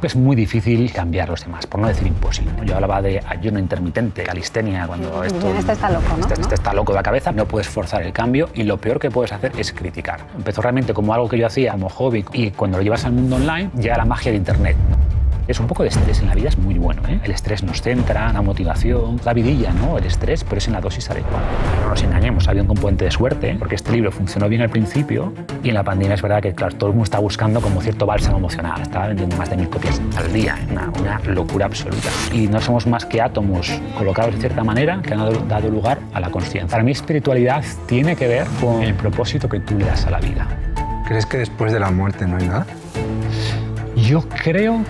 Es muy difícil cambiar los demás, por no decir imposible. Yo hablaba de ayuno intermitente, calistenia, cuando esto... Este está loco, ¿no? Este está loco de la cabeza, no puedes forzar el cambio y lo peor que puedes hacer es criticar. Empezó realmente como algo que yo hacía como hobby y cuando lo llevas al mundo online llega la magia de Internet. Es un poco de estrés en la vida, es muy bueno, ¿eh? El estrés nos centra, la motivación, la vidilla, ¿no? El estrés, pero es en la dosis adecuada. No nos engañemos, había un componente de suerte, ¿eh? Porque este libro funcionó bien al principio y en la pandemia es verdad que, claro, todo el mundo está buscando como cierto bálsamo emocional. Estaba vendiendo más de 1000 copias al día, ¿eh? Una locura absoluta. Y no somos más que átomos colocados de cierta manera que han dado lugar a la consciencia. Para mí, espiritualidad tiene que ver con el propósito que tú le das a la vida. ¿Crees que después de la muerte no hay nada? Yo creo...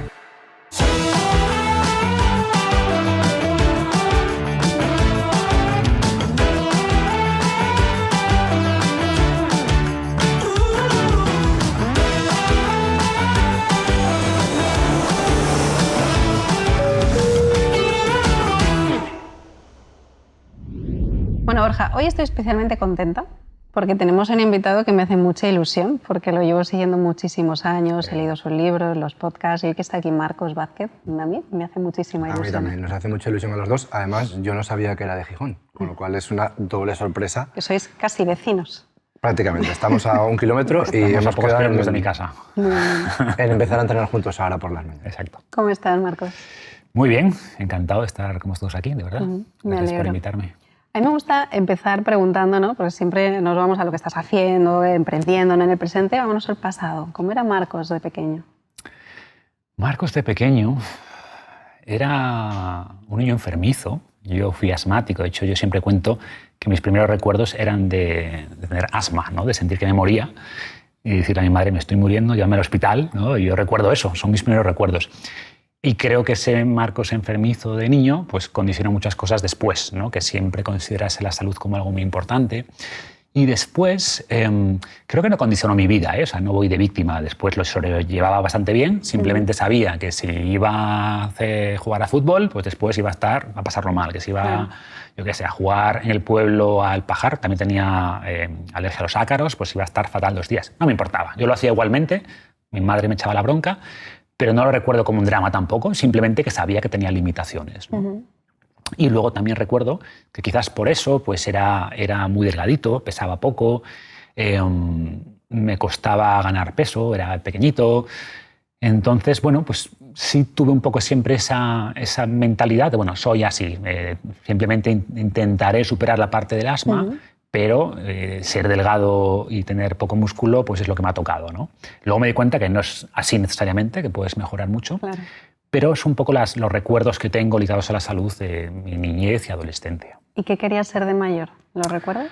Bueno, Borja, hoy estoy especialmente contenta porque tenemos un invitado que me hace mucha ilusión, porque lo llevo siguiendo muchísimos años, he leído sus libros, los podcasts, y hoy que está aquí Marcos Vázquez, a mí me hace muchísima ilusión. A mí también, nos hace mucha ilusión a los dos. Además, yo no sabía que era de Gijón, con lo cual es una doble sorpresa. Que sois casi vecinos. Prácticamente, estamos a 1 kilómetro y hemos quedado kilómetros de mi casa. En empezar a entrenar juntos ahora por las mañanas. Exacto. ¿Cómo estás, Marcos? Muy bien, encantado de estar como todos aquí, de verdad. Me Gracias por alegro. invitarme. A mí me gusta empezar preguntando, ¿no? Porque siempre nos vamos a lo que estás haciendo, emprendiendo, ¿no? En el presente, vámonos al pasado. ¿Cómo era Marcos de pequeño? Marcos de pequeño era un niño enfermizo. Yo fui asmático, de hecho yo siempre cuento que mis primeros recuerdos eran de tener asma, ¿no? De sentir que me moría y decirle a mi madre, me estoy muriendo, llévame al hospital, ¿no? Y yo recuerdo eso, son mis primeros recuerdos. Y creo que ese Marcos enfermizo de niño pues condicionó muchas cosas después, ¿no? Que siempre considerase la salud como algo muy importante. Y después, creo que no condicionó mi vida, ¿eh? O sea, no voy de víctima, después lo sobrellevaba bastante bien, simplemente sabía que si iba a jugar a fútbol, pues después iba a pasarlo mal, que si iba, yo qué sé, a jugar en el pueblo al pajar, también tenía alergia a los ácaros, pues iba a estar fatal 2 días. No me importaba, yo lo hacía igualmente, mi madre me echaba la bronca, pero no lo recuerdo como un drama tampoco, simplemente que sabía que tenía limitaciones, ¿no? Y luego también recuerdo que quizás por eso pues era muy delgadito, pesaba poco, me costaba ganar peso, era pequeñito. Entonces, bueno, pues sí tuve un poco siempre esa mentalidad de, bueno, soy así, simplemente intentaré superar la parte del asma, pero ser delgado y tener poco músculo pues es lo que me ha tocado, ¿no? Luego me di cuenta que no es así necesariamente, que puedes mejorar mucho, claro. Pero es un poco los recuerdos que tengo ligados a la salud de mi niñez y adolescencia. ¿Y qué querías ser de mayor? ¿Lo recuerdas?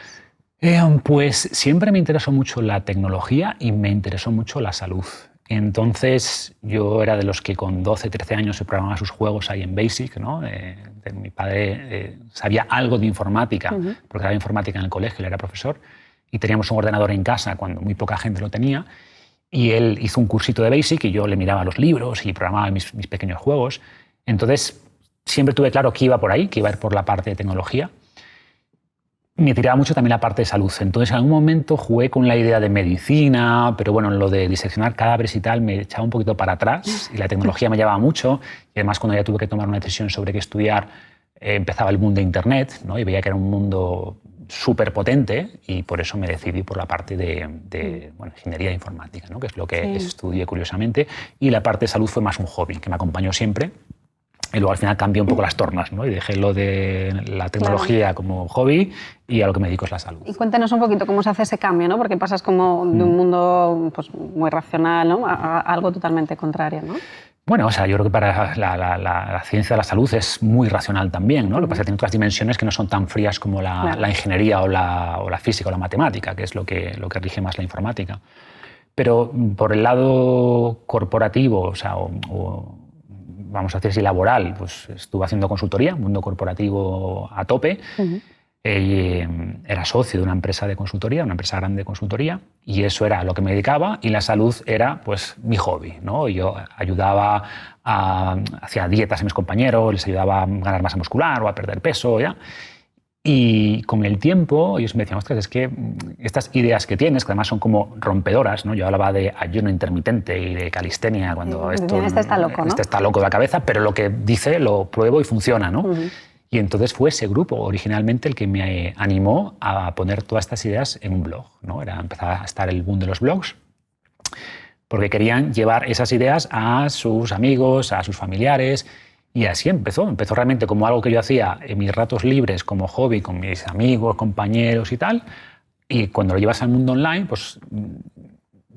Pues siempre me interesó mucho la tecnología y me interesó mucho la salud. Entonces yo era de los que con 12, 13 años se programaban sus juegos ahí en BASIC, ¿no? Mi padre sabía algo de informática, porque daba informática en el colegio, él era profesor, y teníamos un ordenador en casa cuando muy poca gente lo tenía, y él hizo un cursito de BASIC y yo le miraba los libros y programaba mis pequeños juegos. Entonces siempre tuve claro que iba por ahí, que iba a ir por la parte de tecnología. Me tiraba mucho también la parte de salud. Entonces, en algún momento jugué con la idea de medicina, pero bueno, lo de diseccionar cadáveres y tal me echaba un poquito para atrás y la tecnología me llevaba mucho. Y además, cuando ya tuve que tomar una decisión sobre qué estudiar, empezaba el boom de Internet, ¿no? Y veía que era un mundo súper potente y por eso me decidí por la parte de ingeniería informática, ¿no? Que es lo que estudié curiosamente. Y la parte de salud fue más un hobby que me acompañó siempre. Y luego al final cambié un poco las tornas, ¿no? Y dejé lo de la tecnología como hobby y a lo que me dedico es la salud. Y cuéntanos un poquito cómo se hace ese cambio, ¿no? Porque pasas como de un mundo pues, muy racional, ¿no? a algo totalmente contrario, ¿no? Bueno, o sea, yo creo que para la ciencia de la salud es muy racional también, ¿no? Lo que pasa es que tiene otras dimensiones que no son tan frías como la ingeniería o la física o la matemática, que es lo que rige más la informática. Pero por el lado corporativo, o sea, vamos a decir así, laboral, pues estuve haciendo consultoría, mundo corporativo a tope. Era socio de una empresa de consultoría, una empresa grande de consultoría, y eso era lo que me dedicaba, y la salud era pues mi hobby, ¿no? Yo ayudaba, hacía dietas a mis compañeros, les ayudaba a ganar masa muscular o a perder peso, ¿ya? Y con el tiempo ellos me decían, ostras, es que estas ideas que tienes, que además son como rompedoras, ¿no? Yo hablaba de ayuno intermitente y de calistenia cuando este está loco, ¿no? Este está loco de la cabeza, pero lo que dice lo pruebo y funciona, ¿no? Y entonces fue ese grupo originalmente el que me animó a poner todas estas ideas en un blog, ¿no? Empezaba a estar el boom de los blogs, porque querían llevar esas ideas a sus amigos, a sus familiares. Y así empezó. Empezó realmente como algo que yo hacía en mis ratos libres, como hobby, con mis amigos, compañeros y tal. Y cuando lo llevas al mundo online, pues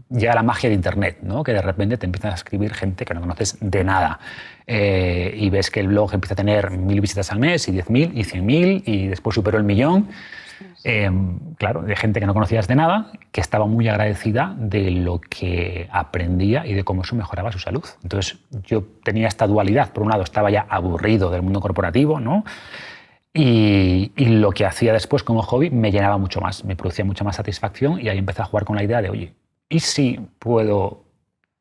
llega la magia de Internet, ¿no? Que de repente te empiezan a escribir gente que no conoces de nada. Y ves que el blog empieza a tener 1000 visitas al mes, y 10.000, y 100.000, y después superó el 1.000.000. Claro, de gente que no conocías de nada, que estaba muy agradecida de lo que aprendía y de cómo eso mejoraba su salud. Entonces yo tenía esta dualidad. Por un lado estaba ya aburrido del mundo corporativo, ¿no? Y lo que hacía después como hobby me llenaba mucho más, me producía mucha más satisfacción, y ahí empecé a jugar con la idea de, oye, ¿y si puedo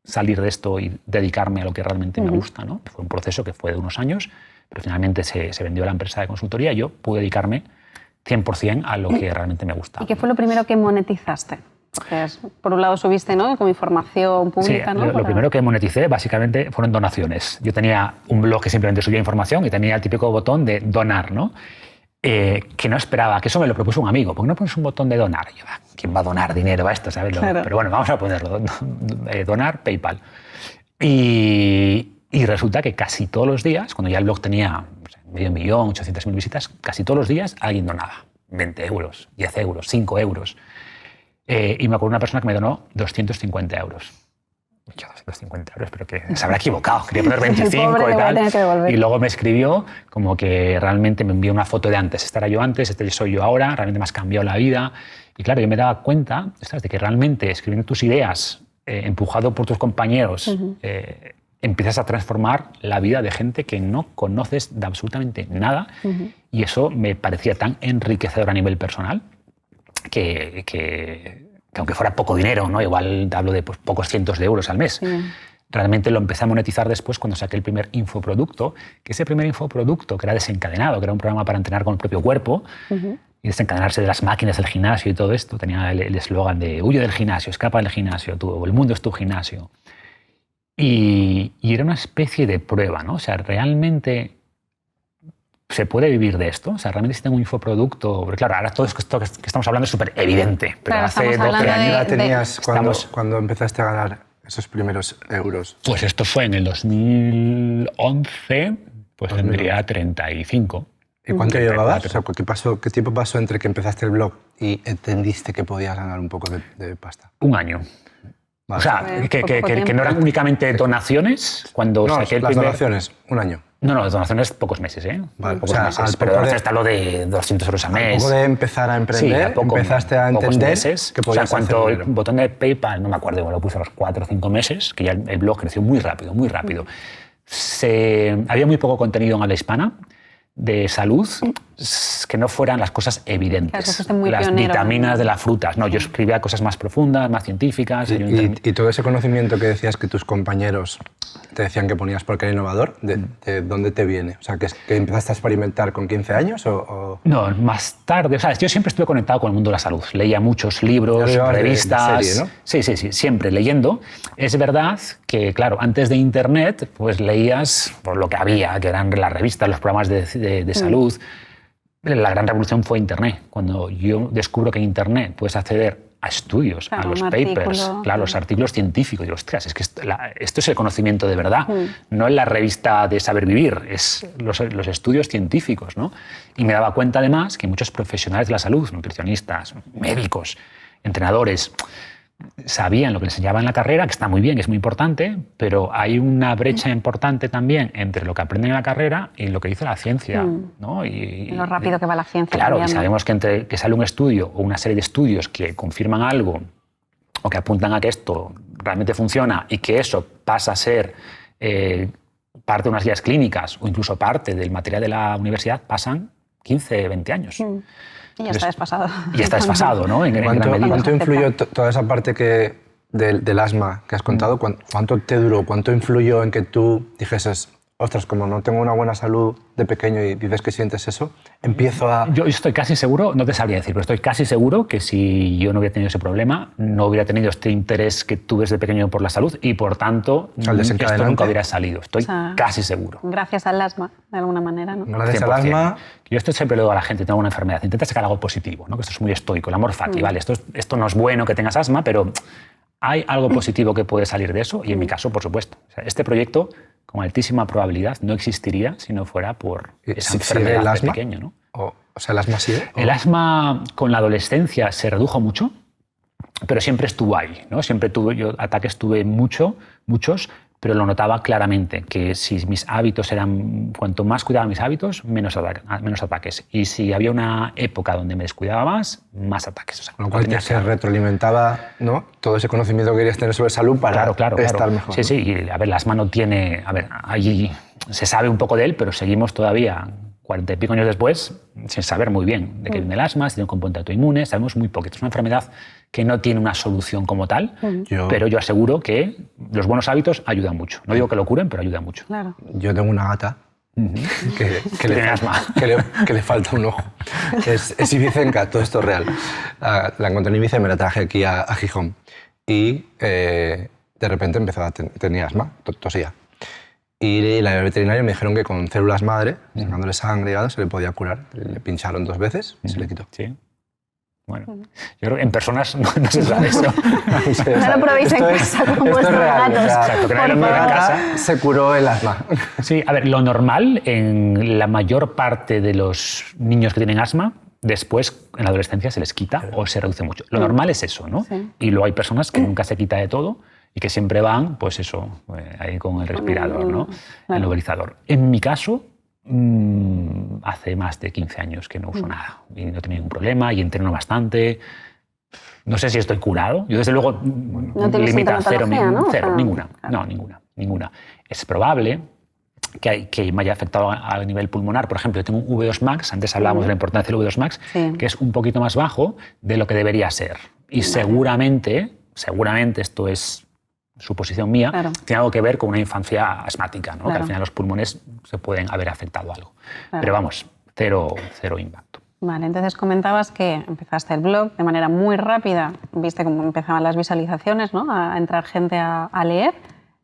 salir de esto y dedicarme a lo que realmente me gusta, ¿no? Fue un proceso que fue de unos años, pero finalmente se vendió la empresa de consultoría y yo pude dedicarme 100% a lo que realmente me gustaba. ¿Y qué fue lo primero que monetizaste? Porque por un lado subiste, ¿no?, como información pública, sí, ¿no? Lo primero que moneticé básicamente fueron donaciones. Yo tenía un blog que simplemente subía información y tenía el típico botón de donar, ¿no? Que no esperaba, que eso me lo propuso un amigo. ¿Por qué no pones un botón de donar? Y yo, ¿quién va a donar dinero a esto? ¿Sabes? Claro. Pero bueno, vamos a ponerlo. Donar, PayPal. Y resulta que casi todos los días, cuando ya el blog tenía 500.000, 800.000 visitas, casi todos los días alguien donaba 20 euros, 10 euros, 5 euros. Y me acuerdo de una persona que me donó 250 euros. Yo, 250 euros, pero que se habrá equivocado, quería poner 25 y tal. Y luego me escribió como que realmente me envió una foto de antes. Esta era yo antes, este soy yo ahora, realmente me has cambiado la vida. Y claro, yo me daba cuenta, ¿sabes?, de que realmente escribiendo tus ideas, empujado por tus compañeros, empiezas a transformar la vida de gente que no conoces de absolutamente nada. Y eso me parecía tan enriquecedor a nivel personal que aunque fuera poco dinero, ¿no? Igual hablo de pues, pocos cientos de euros al mes, realmente lo empecé a monetizar después cuando saqué el primer infoproducto, que ese primer infoproducto, que era desencadenado, que era un programa para entrenar con el propio cuerpo, y desencadenarse de las máquinas del gimnasio y todo esto, tenía el eslogan de huye del gimnasio, escapa del gimnasio, el mundo es tu gimnasio. Y era una especie de prueba, ¿no? O sea, realmente ¿se puede vivir de esto? O sea, realmente si tengo un infoproducto... Porque claro, ahora todo esto que estamos hablando es súper evidente, pero claro, hace 12 años... ¿Ya tenías cuando empezaste a ganar esos primeros euros? Pues esto fue en el 2011, pues tendría 35. ¿Y cuánto llevabas? O sea, ¿qué tiempo pasó entre que empezaste el blog y entendiste que podías ganar un poco de pasta? Un año. Vale. O sea, que no eran únicamente donaciones. Cuando saqué el las primer... donaciones, un año. No, donaciones pocos meses, ¿eh? Vale, pocos meses. Pero ahora está lo de 200 euros al mes. Al poco de empezar a emprender, sí, empezaste a entender meses, que podías hacer dinero. El botón de PayPal, no me acuerdo, lo puse a los 4 o 5 meses, que ya el blog creció muy rápido, muy rápido. Había muy poco contenido en habla hispana de salud que no fueran las cosas evidentes, claro, las pionero, vitaminas de las frutas. No, yo escribía cosas más profundas, más científicas. Y todo ese conocimiento que decías que tus compañeros te decían que ponías porque era innovador, ¿de dónde te viene? O sea, ¿que empezaste a experimentar con 15 años o...? No, más tarde. O sea, yo siempre estuve conectado con el mundo de la salud. Leía muchos libros, revistas... De serie, ¿no? Sí, siempre leyendo. Es verdad que, claro, antes de Internet, pues leías por lo que había, que eran las revistas, los programas de salud. La gran revolución fue Internet. Cuando yo descubro que en Internet puedes acceder a estudios, claro, a los papers, claro, los artículos científicos. Digo, ostras, es que esto es el conocimiento de verdad, no es la revista de saber vivir, es los estudios científicos, ¿no? Y me daba cuenta además que muchos profesionales de la salud, nutricionistas, médicos, entrenadores, sabían lo que les enseñaban en la carrera, que está muy bien, que es muy importante, pero hay una brecha importante también entre lo que aprenden en la carrera y lo que dice la ciencia, ¿no? Y lo rápido que va la ciencia. Claro, cambiando. Y sabemos que entre que sale un estudio o una serie de estudios que confirman algo o que apuntan a que esto realmente funciona y que eso pasa a ser parte de unas guías clínicas o incluso parte del material de la universidad, pasan 15, 20 años. Y ya está desfasado. Y ya está desfasado, ¿no? ¿Cuánto influyó toda esa parte del asma que has contado? ¿Cuánto te duró? ¿Cuánto influyó en que tú dijeses, ostras, como no tengo una buena salud de pequeño y dices que sientes eso, empiezo a... Yo estoy casi seguro, no te sabría decir, pero estoy casi seguro que si yo no hubiera tenido ese problema, no hubiera tenido este interés que tuve desde pequeño por la salud y, por tanto, esto nunca hubiera salido. Estoy casi seguro. Gracias al asma, de alguna manera, ¿no? Gracias al asma... Yo esto siempre le digo a la gente, tengo una enfermedad, intenta sacar algo positivo, ¿no? Que esto es muy estoico, el amor fati, vale, esto no es bueno que tengas asma, pero hay algo positivo que puede salir de eso y en mi caso, por supuesto. O sea, este proyecto, con altísima probabilidad, no existiría si no fuera por esa enfermedad de pequeño, ¿no? O sea, ¿el asma sigue? El asma con la adolescencia se redujo mucho, pero siempre estuvo ahí, ¿no? Siempre yo ataques tuve muchos, pero lo notaba claramente, que si mis hábitos eran, cuanto más cuidaba mis hábitos, menos ataques. Y si había una época donde me descuidaba más ataques. O sea, con lo cual se retroalimentaba, ¿no? Todo ese conocimiento que querías tener sobre salud para estar mejor. Sí, sí. Y, a ver, el asma no tiene... A ver, allí se sabe un poco de él, pero seguimos todavía 40 y pico años después sin saber muy bien de qué viene el asma, si tiene un componente autoinmune, sabemos muy poquito. Es una enfermedad que no tiene una solución como tal, pero yo aseguro que los buenos hábitos ayudan mucho. No digo que lo curen, pero ayudan mucho. Claro. Yo tengo una gata que le falta un ojo. Es ibicenca, todo esto es real. La encontré en Ibiza y me la traje aquí a Gijón. Y de repente empezó a tener asma, tosía. Y la veterinaria me dijeron que con células madre, sacándole sangre y se le podía curar. Le pincharon 2 veces y se le quitó. Sí. Bueno, yo creo que en personas no se sabe eso. No lo probéis en casa con vuestros gatos. Exacto, que no en casa se curó el asma. Sí, a ver, lo normal en la mayor parte de los niños que tienen asma, después en la adolescencia se les quita o se reduce mucho. Lo normal es eso, ¿no? Sí. Y luego hay personas que nunca se quita de todo y que siempre van, pues eso, ahí con el respirador, ¿no? El nebulizador. En mi caso, hace más de 15 años que no uso nada y no tengo ningún problema y entreno bastante. No sé si estoy curado. Yo, desde luego, limita cero, ninguna. No, ninguna. Es probable que me haya afectado a nivel pulmonar. Por ejemplo, yo tengo un V2 max, antes hablábamos de la importancia del V2 max, que es un poquito más bajo de lo que debería ser. Y seguramente esto es suposición mía, tiene algo que ver con una infancia asmática, ¿no? Que al final los pulmones se pueden haber afectado algo. Pero vamos, cero impacto. Vale, entonces comentabas que empezaste el blog de manera muy rápida, viste cómo empezaban las visualizaciones, ¿no? A entrar gente a leer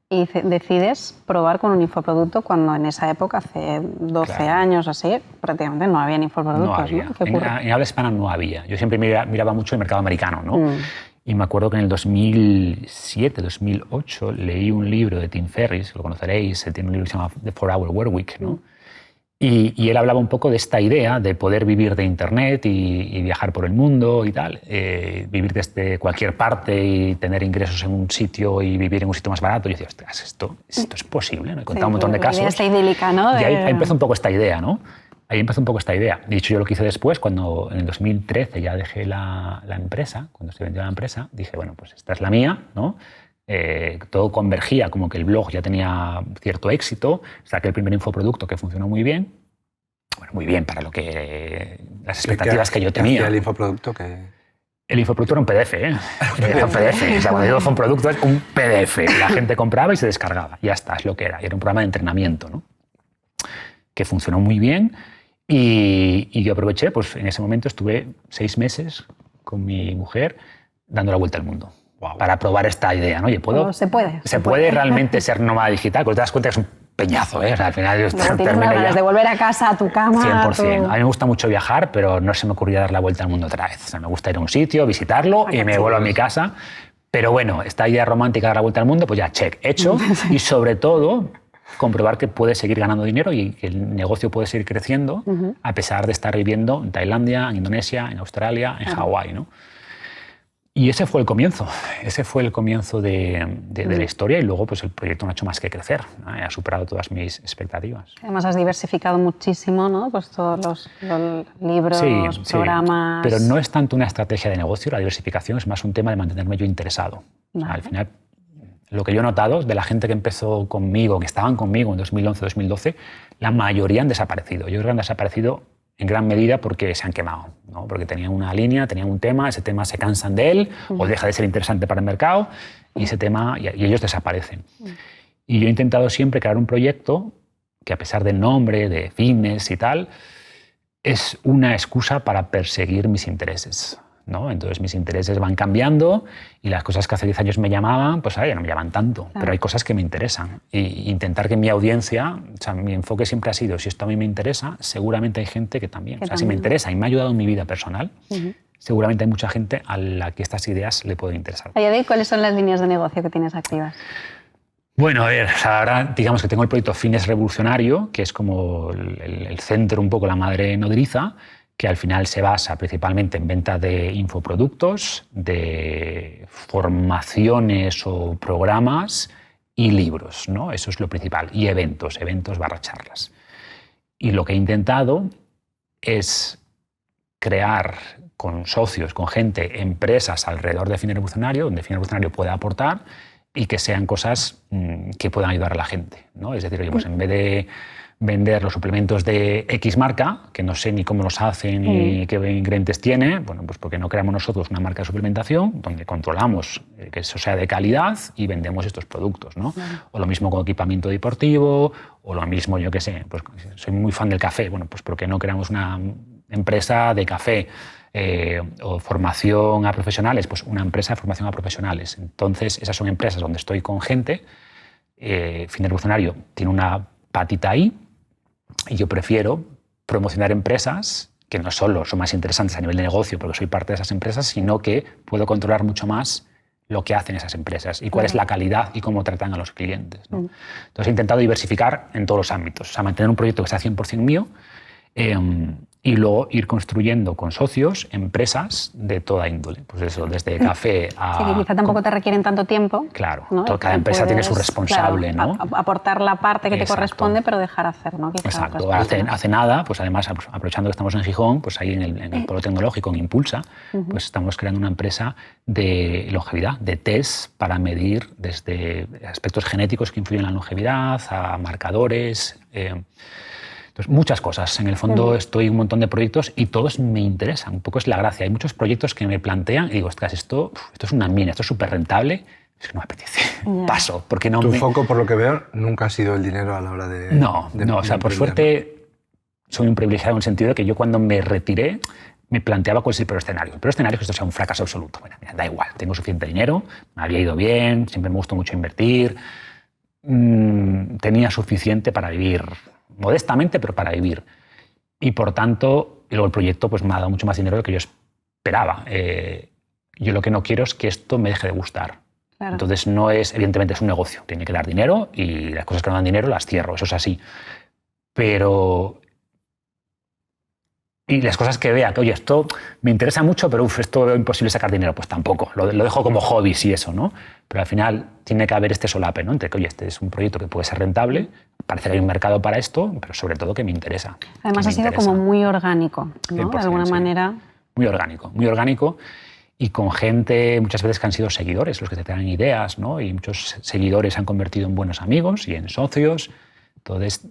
y decides probar con un infoproducto cuando en esa época, hace 12 años o así, prácticamente no había infoproductos. No había. ¿No? En habla hispana no había. Yo siempre miraba mucho el mercado americano, ¿no? Y me acuerdo que en el 2007, 2008, leí un libro de Tim Ferriss, lo conoceréis, él tiene un libro que se llama The 4-Hour Workweek, ¿no? Y él hablaba un poco de esta idea de poder vivir de Internet y viajar por el mundo y tal, vivir desde cualquier parte y tener ingresos en un sitio y vivir en un sitio más barato. Y yo decía, ostras, esto es posible, ¿no? Y contaba un montón de casos. Esta idílica, ¿no? Y ahí empezó un poco esta idea, ¿no? Ahí empezó un poco esta idea. De hecho, yo lo que hice después, cuando en el 2013 ya dejé la empresa, cuando se vendió la empresa, dije, bueno, pues esta es la mía, ¿no? Todo convergía, como que el blog ya tenía cierto éxito, saqué el primer infoproducto que funcionó muy bien. Bueno, muy bien para lo que las expectativas que yo tenía. ¿Qué el infoproducto? El infoproducto era un PDF, ¿eh? Era un PDF. O sea, cuando digo infoproducto es un PDF. La gente compraba y se descargaba. Ya está, es lo que era. Y era un programa de entrenamiento, ¿no? Que funcionó muy bien. Y yo aproveché, pues en ese momento estuve 6 meses con mi mujer dando la vuelta al mundo. Wow. Para probar esta idea, ¿no? Oye, se puede. Se puede realmente ser nómada digital, porque te das cuenta que es un peñazo, ¿eh? O sea, al final tienes ganas de volver a casa, a tu cama. 100%. A mí me gusta mucho viajar, pero no se me ocurría dar la vuelta al mundo otra vez. O sea, me gusta ir a un sitio, visitarlo y me vuelvo a mi casa. Pero bueno, esta idea romántica de dar la vuelta al mundo, pues ya, check, hecho. Y sobre todo, comprobar que puedes seguir ganando dinero y que el negocio puede seguir creciendo a pesar de estar viviendo en Tailandia, en Indonesia, en Australia, en Hawái, ¿no? Y ese fue el comienzo de la historia y luego pues el proyecto no ha hecho más que crecer, ¿no? Ha superado todas mis expectativas. Además has diversificado muchísimo, ¿no? Pues todos los libros, programas... Sí, pero no es tanto una estrategia de negocio, la diversificación es más un tema de mantenerme yo interesado. Vale. O sea, al final, lo que yo he notado de la gente que empezó conmigo, que estaban conmigo en 2011, 2012, la mayoría han desaparecido. Yo creo que han desaparecido en gran medida porque se han quemado, ¿no? Porque tenían una línea, tenían un tema, ese tema se cansan de él o deja de ser interesante para el mercado y ese tema y ellos desaparecen. Y yo he intentado siempre crear un proyecto que a pesar del nombre, de fitness y tal, es una excusa para perseguir mis intereses, ¿no? Entonces mis intereses van cambiando y las cosas que hace 10 años me llamaban, pues ahora ya no me llaman tanto, claro. Pero hay cosas que me interesan. Y intentar que mi audiencia, o sea, mi enfoque siempre ha sido, si esto a mí me interesa, seguramente hay gente que también. O sea, si me interesa y me ha ayudado en mi vida personal, seguramente hay mucha gente a la que estas ideas le pueden interesar. Oye, ¿cuáles son las líneas de negocio que tienes activas? Bueno, a ver, o sea, ahora digamos que tengo el proyecto Fitness Revolucionario, que es como el centro, un poco la madre nodriza, que al final se basa principalmente en venta de infoproductos, de formaciones o programas y libros, ¿no? Eso es lo principal. Y eventos / charlas. Y lo que he intentado es crear con socios, con gente, empresas alrededor de Fitness Revolucionario, donde Fitness Revolucionario pueda aportar y que sean cosas que puedan ayudar a la gente, ¿no? Es decir, oye, pues en vez de vender los suplementos de X marca, que no sé ni cómo los hacen ni qué ingredientes tiene, bueno, pues porque no creamos nosotros una marca de suplementación donde controlamos que eso sea de calidad y vendemos estos productos, ¿no? O lo mismo con equipamiento deportivo, o lo mismo, yo qué sé, pues soy muy fan del café, bueno, pues porque no creamos una empresa de café, o formación a profesionales, pues una empresa de formación a profesionales. Entonces, esas son empresas donde estoy con gente. Fitness Revolucionario tiene una patita ahí y yo prefiero promocionar empresas que no solo son más interesantes a nivel de negocio porque soy parte de esas empresas, sino que puedo controlar mucho más lo que hacen esas empresas y cuál es la calidad y cómo tratan a los clientes, ¿no? Entonces he intentado diversificar en todos los ámbitos, o sea, mantener un proyecto que sea 100% mío, y luego ir construyendo con socios empresas de toda índole. Pues eso, desde café a... Sí, que quizá tampoco te requieren tanto tiempo. Claro, ¿no? Cada empresa tiene su responsable, claro, ¿no? Aportar la parte que te corresponde, pero dejar hacer, ¿no? Quizá exacto. Hace nada, pues además, aprovechando que estamos en Gijón, pues ahí en el Polo Tecnológico, en Impulsa, pues estamos creando una empresa de longevidad, de test para medir desde aspectos genéticos que influyen en la longevidad, a marcadores... Entonces, muchas cosas. En el fondo estoy en un montón de proyectos y todos me interesan. Un poco es la gracia. Hay muchos proyectos que me plantean y digo, ostras, esto es una mina, esto es súper rentable. Es que no me apetece. Paso. Porque no tu foco, por lo que veo, nunca ha sido el dinero a la hora de... No, o sea, por suerte soy un privilegiado en el sentido de que yo cuando me retiré me planteaba cuál es el peor escenario. El peor escenario es que esto sea un fracaso absoluto. Bueno, mira, da igual, tengo suficiente dinero, me había ido bien, siempre me gustó mucho invertir, tenía suficiente para vivir modestamente, pero para vivir. Y por tanto, luego el proyecto pues, me ha dado mucho más dinero de lo que yo esperaba. Yo lo que no quiero es que esto me deje de gustar. Claro. Entonces, no es, evidentemente es un negocio, tiene que dar dinero y las cosas que no dan dinero las cierro, eso es así. Pero... Y las cosas que vea, que oye, esto me interesa mucho, pero esto veo imposible sacar dinero, pues tampoco. Lo dejo como hobbies y eso, ¿no? Pero al final tiene que haber este solape, ¿no? Entre que, oye, este es un proyecto que puede ser rentable, parece que hay un mercado para esto, pero sobre todo que me interesa. Además ha sido como muy orgánico, ¿no? De alguna manera. Muy orgánico. Y con gente, muchas veces que han sido seguidores, los que te traen ideas, ¿no? Y muchos seguidores se han convertido en buenos amigos y en socios. Entonces,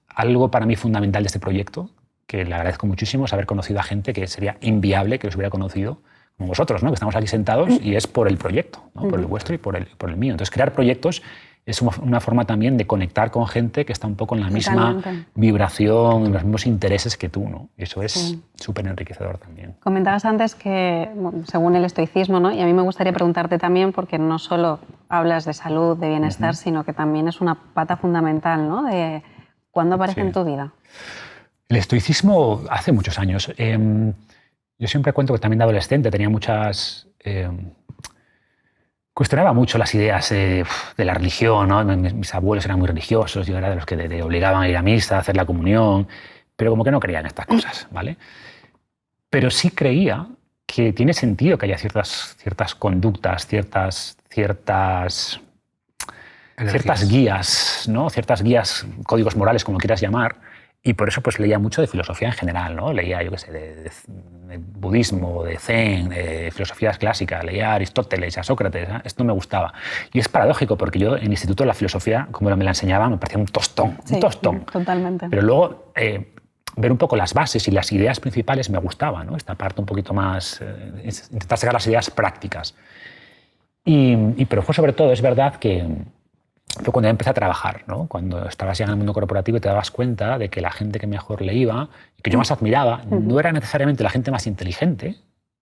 algo para mí fundamental de este proyecto, que le agradezco muchísimo, es haber conocido a gente que sería inviable que los hubiera conocido como vosotros, ¿no? Que estamos aquí sentados y es por el proyecto, ¿no? Por el vuestro y por el mío. Entonces, crear proyectos es una forma también de conectar con gente que está un poco en la misma vibración, en los mismos intereses que tú, ¿no? Y eso es súper enriquecedor también. Comentabas antes que, bueno, según el estoicismo, ¿no? Y a mí me gustaría preguntarte también, porque no solo hablas de salud, de bienestar, sino que también es una pata fundamental, ¿no? De cuándo aparece en tu vida. El estoicismo hace muchos años. Yo siempre cuento que también de adolescente tenía muchas... cuestionaba mucho las ideas de la religión, ¿no? Mis abuelos eran muy religiosos, yo era de los que te obligaban a ir a misa, a hacer la comunión, pero como que no creía en estas cosas, ¿vale? Pero sí creía que tiene sentido que haya ciertas conductas, ciertas guías, ¿no? Ciertas guías, códigos morales, como quieras llamar. Y por eso pues leía mucho de filosofía en general, ¿no? Leía, yo qué sé, de budismo, de zen, de filosofías clásicas, leía a Aristóteles, a Sócrates, ¿eh? Esto me gustaba. Y es paradójico porque yo en el instituto la filosofía, como me la enseñaban, me parecía un tostón, sí, un tostón. Totalmente. Pero luego ver un poco las bases y las ideas principales me gustaba, ¿no? Esta parte un poquito más, intentar sacar las ideas prácticas. Pero fue sobre todo, es verdad que fue cuando empecé a trabajar, ¿no? Cuando estabas ya en el mundo corporativo y te dabas cuenta de que la gente que mejor le iba y que yo más admiraba no era necesariamente la gente más inteligente,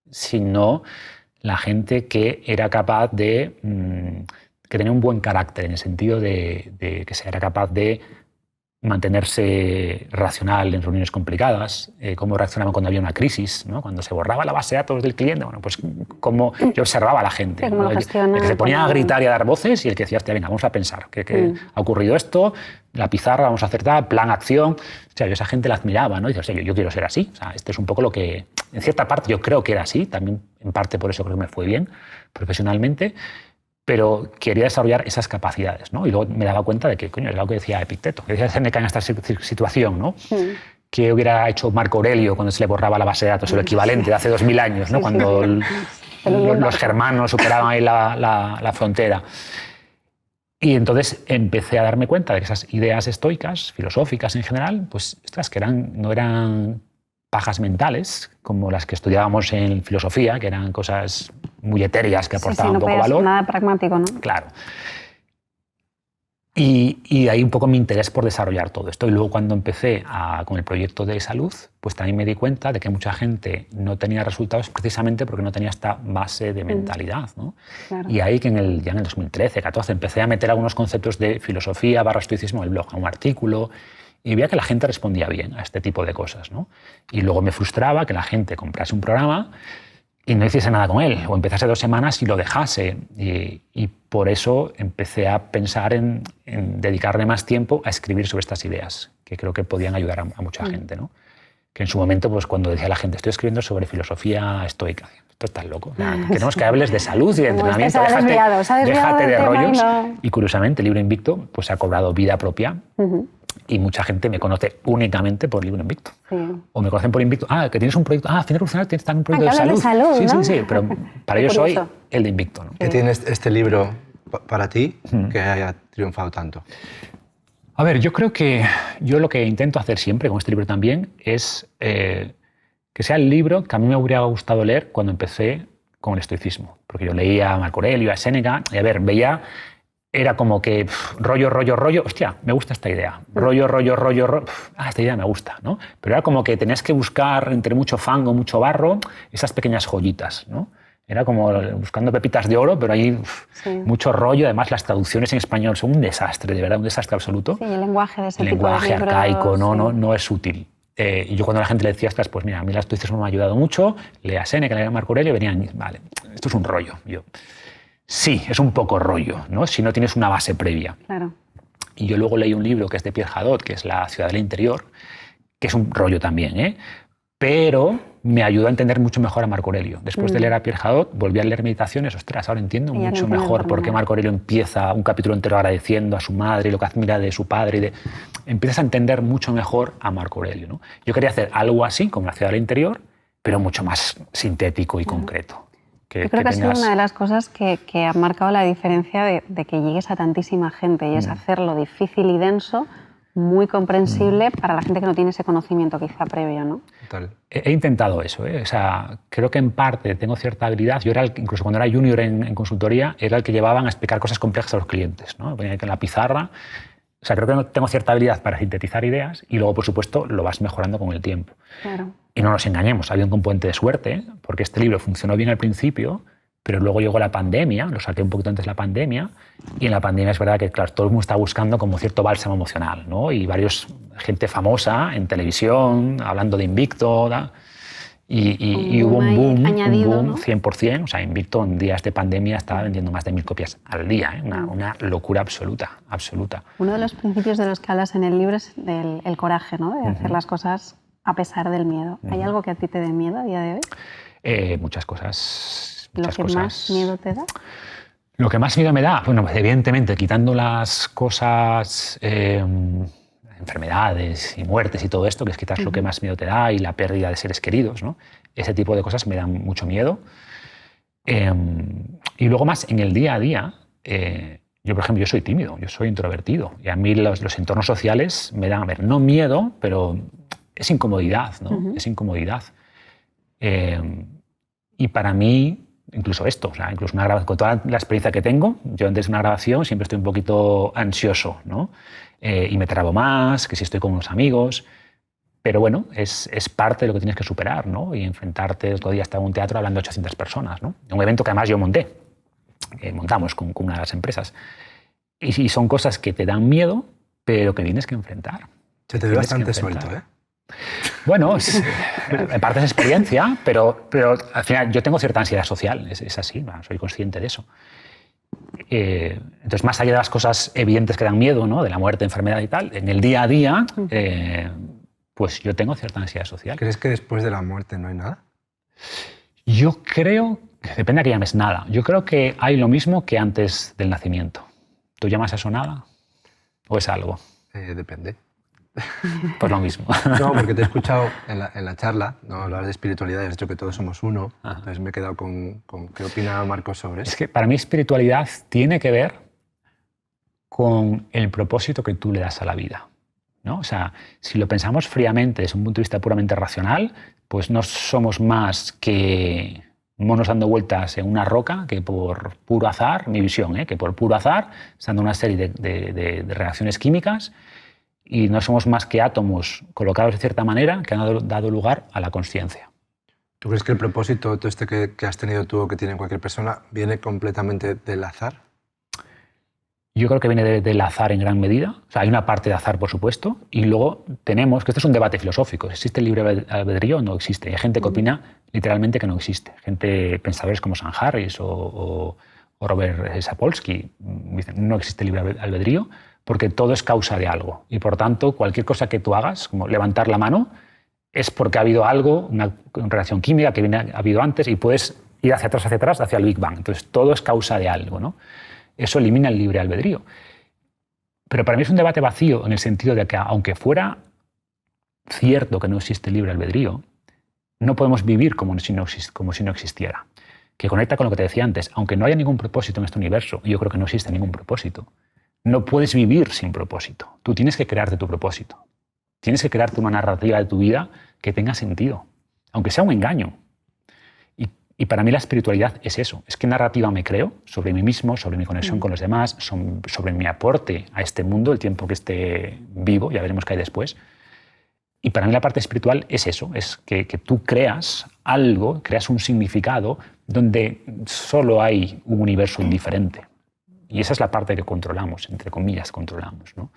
sino la gente que era capaz de... que tenía un buen carácter, en el sentido de que era capaz de mantenerse racional en reuniones complicadas, cómo reaccionaban cuando había una crisis, ¿no? Cuando se borraba la base de datos del cliente, bueno, pues cómo yo observaba a la gente, ¿no? El que se ponía a gritar y a dar voces y el que decía, hostia, venga, vamos a pensar, que ha ocurrido esto, la pizarra, vamos a hacer tal, plan, acción. O sea, yo a esa gente la admiraba, ¿no? Y decía, o sea, yo quiero ser así. O sea, este es un poco lo que, en cierta parte, yo creo que era así, también en parte por eso creo que me fue bien profesionalmente, pero quería desarrollar esas capacidades, ¿no? Y luego me daba cuenta de que, coño, es algo que decía Epicteto, que decía Séneca en esta situación, ¿no? Que hubiera hecho Marco Aurelio cuando se le borraba la base de datos, el equivalente de hace 2000 años, ¿no? Cuando los germanos superaban ahí la frontera. Y entonces empecé a darme cuenta de que esas ideas estoicas, filosóficas en general, pues estas que no eran pajas mentales, como las que estudiábamos en filosofía, que eran cosas muy etéreas que aportaban poco valor. Nada pragmático, ¿no? Claro. Y ahí un poco mi interés por desarrollar todo esto. Y luego cuando empecé con el proyecto de salud, pues también me di cuenta de que mucha gente no tenía resultados precisamente porque no tenía esta base de mentalidad, ¿no? Claro. Y ahí que ya en el 2013, 2014, empecé a meter algunos conceptos de filosofía / estoicismo en el blog, a un artículo, y veía que la gente respondía bien a este tipo de cosas, ¿no? Y luego me frustraba que la gente comprase un programa y no hiciese nada con él, o empezase 2 semanas y lo dejase. Y por eso empecé a pensar en dedicarle más tiempo a escribir sobre estas ideas, que creo que podían ayudar a mucha gente, ¿no? Que en su momento, pues cuando decía la gente, estoy escribiendo sobre filosofía estoica, esto estás loco. Queremos que hables de salud y de entrenamiento, déjate de rollos. No. Y curiosamente, el libro Invicto pues, ha cobrado vida propia. Y mucha gente me conoce únicamente por Libro Invicto. Sí. O me conocen por Invicto. Ah, que tienes un proyecto. Ah, Final Profesional tienes también un proyecto de salud. ¿No? Sí, pero para ellos soy el de Invicto, ¿no? ¿Qué tiene este libro para ti que haya triunfado tanto? A ver, yo creo que yo lo que intento hacer siempre con este libro también es que sea el libro que a mí me hubiera gustado leer cuando empecé con el estoicismo. Porque yo leía a Marco Aurelio, a Séneca, y a ver, veía... Era como que rollo, hostia, me gusta esta idea. Rollo, esta idea me gusta, ¿no? Pero era como que tenías que buscar entre mucho fango, mucho barro, esas pequeñas joyitas, ¿no? Era como buscando pepitas de oro, pero hay mucho rollo. Además, las traducciones en español son un desastre, de verdad, un desastre absoluto. Sí, el lenguaje de ese tipo de lenguaje arcaico, no es útil. Y yo cuando la gente le decía, pues mira, a mí el estoicismo me ha ayudado mucho, lea a Séneca, lea a Marco Aurelio, venían, vale, esto es un rollo. Sí, es un poco rollo, ¿no? Si no tienes una base previa. Claro. Y yo luego leí un libro que es de Pierre Hadot, que es La ciudad del interior, que es un rollo también, ¿eh? Pero me ayudó a entender mucho mejor a Marco Aurelio. Después de leer a Pierre Hadot, volví a leer Meditaciones. Ostras, ahora entiendo mucho mejor por qué Marco Aurelio empieza un capítulo entero agradeciendo a su madre y lo que admira de su padre. Empiezas a entender mucho mejor a Marco Aurelio, ¿no? Yo quería hacer algo así, como La ciudad del interior, pero mucho más sintético y concreto. Yo creo que ha sido una de las cosas que ha marcado la diferencia de que llegues a tantísima gente, y es hacerlo difícil y denso, muy comprensible para la gente que no tiene ese conocimiento quizá previo, ¿no? Total. He intentado eso, ¿eh? O sea, creo que en parte tengo cierta habilidad. Yo era incluso cuando era junior en consultoría, era el que llevaban a explicar cosas complejas a los clientes, ¿no? Venía con la pizarra. O sea, creo que tengo cierta habilidad para sintetizar ideas y luego, por supuesto, lo vas mejorando con el tiempo. Claro. Y no nos engañemos, había un componente de suerte, porque este libro funcionó bien al principio, pero luego llegó la pandemia, lo saqué un poquito antes de la pandemia, y en la pandemia es verdad que, claro, todo el mundo está buscando como cierto bálsamo emocional, ¿no? Y gente famosa en televisión, hablando de Invicto, y hubo un boom, ¿no? 100%. O sea, Invicto en días de pandemia estaba vendiendo más de 1000 copias al día, ¿eh? Una locura absoluta. Uno de los principios de los que hablas en el libro es el coraje, ¿no? De hacer las cosas a pesar del miedo. ¿Hay algo que a ti te dé miedo a día de hoy? Muchas cosas. ¿Lo que más miedo te da? Lo que más miedo me da, bueno, evidentemente, quitando las cosas, enfermedades y muertes y todo esto, que es quizás lo que más miedo te da, y la pérdida de seres queridos, ¿no? Ese tipo de cosas me dan mucho miedo. Y luego más, en el día a día, yo, por ejemplo, yo soy tímido, yo soy introvertido, y a mí los entornos sociales me dan, a ver, no miedo, pero es incomodidad, ¿no? Es incomodidad. Y para mí, incluso esto, o sea, incluso con toda la experiencia que tengo, yo antes de una grabación siempre estoy un poquito ansioso, ¿no? Y me trabo más, que si estoy con unos amigos, pero bueno, es parte de lo que tienes que superar, ¿no? Y enfrentarte, el otro día estaba en un teatro hablando de 800 personas, ¿no? Un evento que además yo montamos con una de las empresas. Y son cosas que te dan miedo, pero que tienes que enfrentar. Se te ve bastante suelto, ¿eh? Bueno, en parte es experiencia, pero al final yo tengo cierta ansiedad social, es así, soy consciente de eso. Entonces, más allá de las cosas evidentes que dan miedo, ¿no? De la muerte, enfermedad y tal, en el día a día, pues yo tengo cierta ansiedad social. ¿Crees que después de la muerte no hay nada? Yo creo, depende de que llames nada, yo creo que hay lo mismo que antes del nacimiento. ¿Tú llamas a eso nada? ¿O es algo? Depende. Pues lo mismo. No, porque te he escuchado en la charla, ¿no? Hablar de espiritualidad y has dicho que todos somos uno. Ajá. Entonces me he quedado con qué opina Marcos sobre eso. Es que para mí espiritualidad tiene que ver con el propósito que tú le das a la vida, ¿no? O sea, si lo pensamos fríamente desde un punto de vista puramente racional, pues no somos más que monos dando vueltas en una roca que por puro azar, mi visión, que por puro azar están dando una serie de reacciones químicas y no somos más que átomos colocados de cierta manera que han dado lugar a la consciencia. ¿Tú crees que el propósito todo este que has tenido tú o que tiene cualquier persona viene completamente del azar? Yo creo que viene del azar en gran medida. O sea, hay una parte de azar, por supuesto, y luego tenemos, que esto es un debate filosófico, ¿existe el libre albedrío o no existe? Hay gente que opina literalmente que no existe. Pensadores como Sam Harris o Robert Sapolsky dicen no existe el libre albedrío porque todo es causa de algo. Y por tanto, cualquier cosa que tú hagas, como levantar la mano, es porque ha habido algo, una reacción química que ha habido antes y puedes ir hacia atrás, hacia el Big Bang. Entonces, todo es causa de algo, ¿no? Eso elimina el libre albedrío. Pero para mí es un debate vacío en el sentido de que, aunque fuera cierto que no existe el libre albedrío, no podemos vivir como si no existiera. Que conecta con lo que te decía antes. Aunque no haya ningún propósito en este universo, y yo creo que no existe ningún propósito, no puedes vivir sin propósito. Tú tienes que crearte tu propósito. Tienes que crearte una narrativa de tu vida que tenga sentido, aunque sea un engaño. Y para mí la espiritualidad es eso. Es qué narrativa me creo sobre mí mismo, sobre mi conexión con los demás, sobre mi aporte a este mundo, el tiempo que esté vivo, ya veremos qué hay después. Y para mí la parte espiritual es eso, es que tú creas algo, creas un significado donde solo hay un universo indiferente. Y esa es la parte que controlamos, entre comillas, controlamos, ¿no?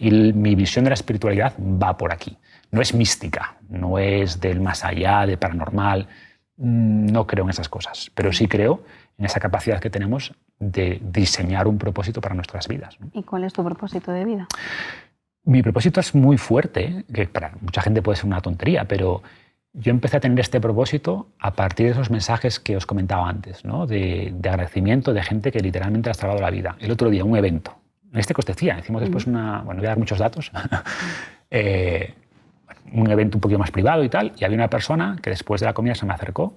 Y mi visión de la espiritualidad va por aquí. No es mística, no es del más allá, de paranormal. No creo en esas cosas, pero sí creo en esa capacidad que tenemos de diseñar un propósito para nuestras vidas, ¿no? ¿Y cuál es tu propósito de vida? Mi propósito es muy fuerte, que para mucha gente puede ser una tontería, pero yo empecé a tener este propósito a partir de esos mensajes que os comentaba antes, ¿no? de agradecimiento de gente que literalmente ha salvado la vida. El otro día, un evento, en este que os decía, hicimos después voy a dar muchos datos, un evento un poquito más privado y tal, y había una persona que después de la comida se me acercó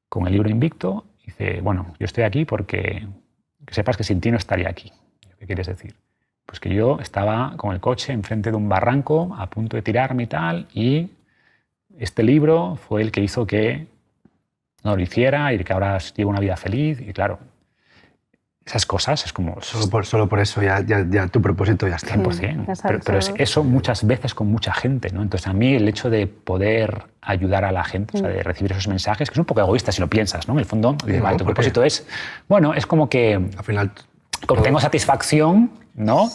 con el libro Invicto y dice, bueno, yo estoy aquí porque que sepas que sin ti no estaría aquí. ¿Qué quieres decir? Pues que yo estaba con el coche enfrente de un barranco a punto de tirarme y tal, y este libro fue el que hizo que no lo hiciera y que ahora llevo una vida feliz. Y claro, esas cosas es como... Solo por eso ya tu propósito ya está. 100%. Pero es eso muchas veces con mucha gente, ¿no? Entonces a mí el hecho de poder ayudar a la gente, o sea, de recibir esos mensajes, que es un poco egoísta si lo piensas, ¿no? En el fondo, vale, tu propósito es... Bueno, es como que... Al final... Como tengo satisfacción, ¿no?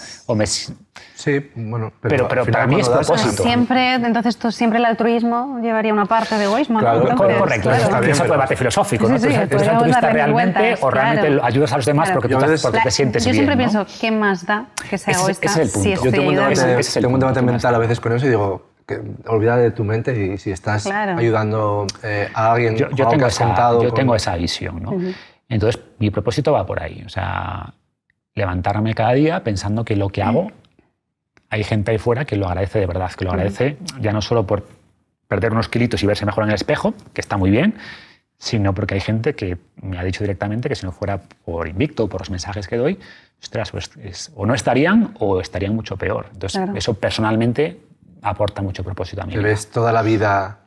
Sí, bueno, pero para mí es propósito. Entonces siempre el altruismo llevaría una parte de egoísmo, claro, ¿no? Entonces, correcto, es otro debate filosófico, ¿no? ¿Eres altruista realmente o realmente ayudas a los demás porque te sientes bien? Yo siempre ¿no? pienso, ¿qué más da que sea egoísta? Ese es el punto. Si Yo tengo un debate mental a veces con eso y digo, olvida de tu mente y si estás ayudando a alguien yo tengo esa visión, ¿no? Entonces, mi propósito va por ahí, o sea, levantarme cada día pensando que lo que hago, hay gente ahí fuera que lo agradece de verdad, que lo agradece ya no solo por perder unos kilitos y verse mejor en el espejo, que está muy bien, sino porque hay gente que me ha dicho directamente que si no fuera por Invicto, por los mensajes que doy, ostras, pues o no estarían o estarían mucho peor. Entonces, eso personalmente aporta mucho propósito a mí. ¿Te ves toda la vida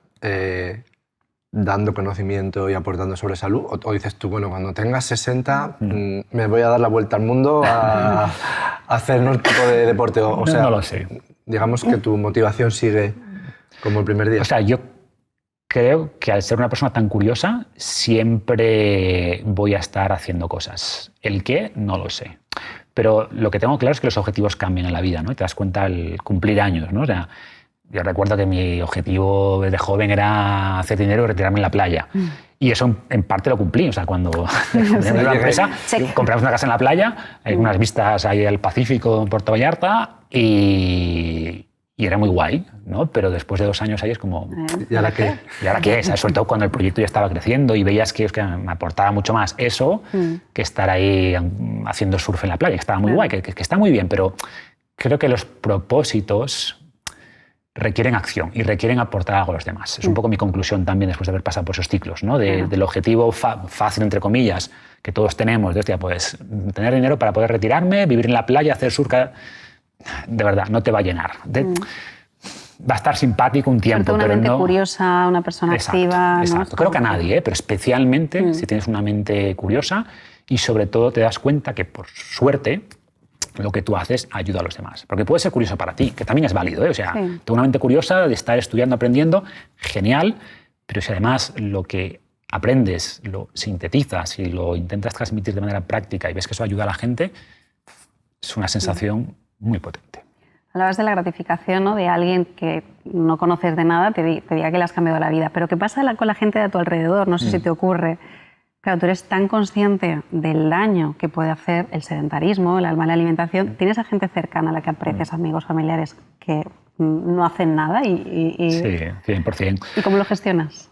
dando conocimiento y aportando sobre salud? ¿O dices tú, bueno, cuando tengas 60 me voy a dar la vuelta al mundo a hacer un tipo de deporte? O sea, no lo sé. Digamos que tu motivación sigue como el primer día. O sea, yo creo que al ser una persona tan curiosa, siempre voy a estar haciendo cosas. ¿El qué? No lo sé. Pero lo que tengo claro es que los objetivos cambian en la vida, ¿no? Y te das cuenta al cumplir años, ¿no? O sea, yo recuerdo que mi objetivo de joven era hacer dinero y retirarme en la playa. Y eso en parte lo cumplí. O sea, cuando compré la empresa, compramos una casa en la playa, hay unas vistas ahí al Pacífico en Puerto Vallarta y era muy guay, ¿no? Pero después de 2 años ahí es como... ¿Y ahora qué? ¿Y ahora qué? ¿Sabes? Sobre todo cuando el proyecto ya estaba creciendo y veías que me aportaba mucho más eso que estar ahí haciendo surf en la playa, que estaba muy guay, que está muy bien, pero creo que los propósitos requieren acción y requieren aportar algo a los demás. Es un poco mi conclusión también después de haber pasado por esos ciclos, ¿no? Del objetivo fácil, entre comillas, que todos tenemos, de, hostia, pues tener dinero para poder retirarme, vivir en la playa, hacer surf. De verdad, no te va a llenar. Va a estar simpático un tiempo, una pero mente no... curiosa, una persona activa. Exacto. ¿no? Creo que a nadie, pero especialmente si tienes una mente curiosa y sobre todo te das cuenta que por suerte lo que tú haces ayuda a los demás. Porque puede ser curioso para ti, que también es válido, ¿eh? O sea, tengo una mente curiosa de estar estudiando, aprendiendo, genial, pero si además lo que aprendes lo sintetizas y lo intentas transmitir de manera práctica y ves que eso ayuda a la gente, es una sensación muy potente. Hablabas de la gratificación, ¿no? De alguien que no conoces de nada, te diga que le has cambiado la vida. Pero ¿qué pasa con la gente de a tu alrededor? No sé si te ocurre. Claro, tú eres tan consciente del daño que puede hacer el sedentarismo, la mala alimentación. ¿Tienes a gente cercana a la que aprecias, amigos, familiares, que no hacen nada? Sí, 100%. ¿Y cómo lo gestionas?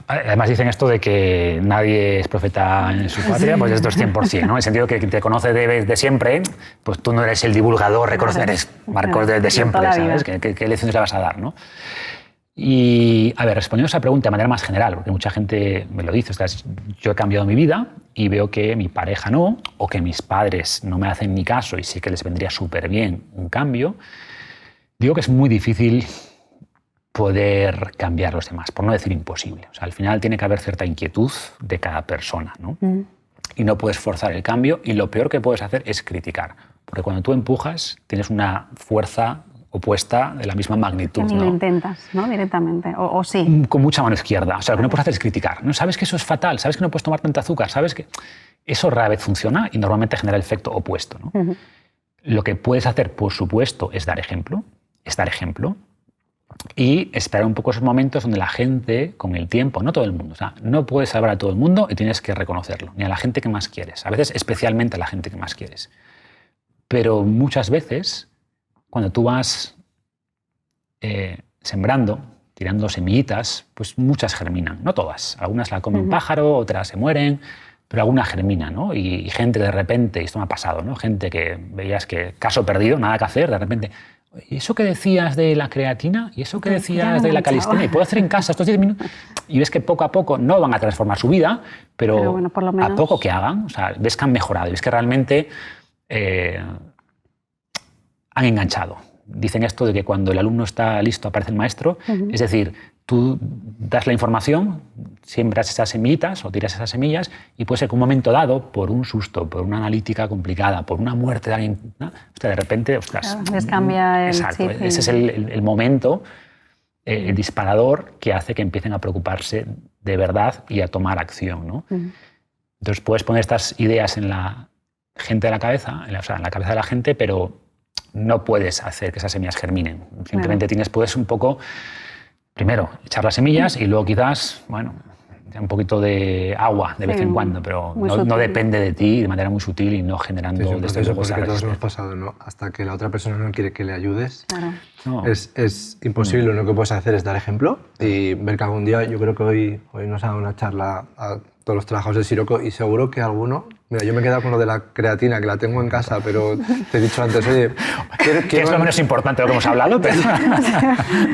Además dicen esto de que nadie es profeta en su patria, pues esto es 100%, ¿no? En el sentido que quien te conoce de siempre, pues tú no eres el divulgador, eres Marcos de siempre, ¿sabes? ¿Qué lecciones le vas a dar, no? Y, a ver, respondiendo a esa pregunta de manera más general, porque mucha gente me lo dice, o sea, yo he cambiado mi vida y veo que mi pareja no, o que mis padres no me hacen ni caso y sí que les vendría súper bien un cambio, digo que es muy difícil poder cambiar los demás, por no decir imposible. O sea, al final tiene que haber cierta inquietud de cada persona, ¿no? Y no puedes forzar el cambio y lo peor que puedes hacer es criticar, porque cuando tú empujas tienes una fuerza opuesta de la misma magnitud. Que ni lo intentas, ¿no? Directamente, o sí. Con mucha mano izquierda. O sea, lo que no puedes hacer es criticar. ¿No? Sabes que eso es fatal, sabes que no puedes tomar tanta azúcar, sabes que eso rara vez funciona y normalmente genera el efecto opuesto, ¿no? Lo que puedes hacer, por supuesto, es dar ejemplo, y esperar un poco esos momentos donde la gente, con el tiempo, no todo el mundo, o sea, no puedes salvar a todo el mundo y tienes que reconocerlo, ni a la gente que más quieres, a veces especialmente a la gente que más quieres. Pero muchas veces, cuando tú vas sembrando, tirando semillitas, pues muchas germinan, no todas. Algunas la come un pájaro, otras se mueren, pero alguna germina, ¿no? Y gente de repente, y esto me ha pasado, ¿no? Gente que veías que caso perdido, nada que hacer, de repente... ¿Y eso que decías de la creatina? ¿Y eso que decías de la calistenia? ¿Y puedo hacer en casa estos 10 minutos? Y ves que poco a poco no van a transformar su vida, pero bueno, por lo menos... a poco que hagan, o sea, ves que han mejorado y ves que realmente han enganchado. Dicen esto de que cuando el alumno está listo aparece el maestro, es decir, tú das la información, siembras esas semillitas o tiras esas semillas y puede ser que un momento dado, por un susto, por una analítica complicada, por una muerte de alguien, ¿no? O sea, de repente, ostras, les cambia el exacto, chip. ese es el momento, el disparador que hace que empiecen a preocuparse de verdad y a tomar acción, ¿no? Entonces puedes poner estas ideas en la gente de la cabeza, o sea, en la cabeza de la gente, pero no puedes hacer que esas semillas germinen. Simplemente puedes un poco... Primero, echar las semillas y luego quizás, bueno, un poquito de agua de vez en cuando, pero no depende de ti de manera muy sutil y no generando... Sí, es un proceso porque todos hemos pasado, ¿no? Hasta que la otra persona no quiere que le ayudes. Claro. No. Es imposible, lo único que puedes hacer es dar ejemplo y ver que algún día, yo creo que hoy nos ha dado una charla a todos los trabajos de Sirocco y seguro que alguno... Mira, yo me he quedado con lo de la creatina, que la tengo en casa, pero te he dicho antes, oye... que es lo menos importante de lo que hemos hablado, pero...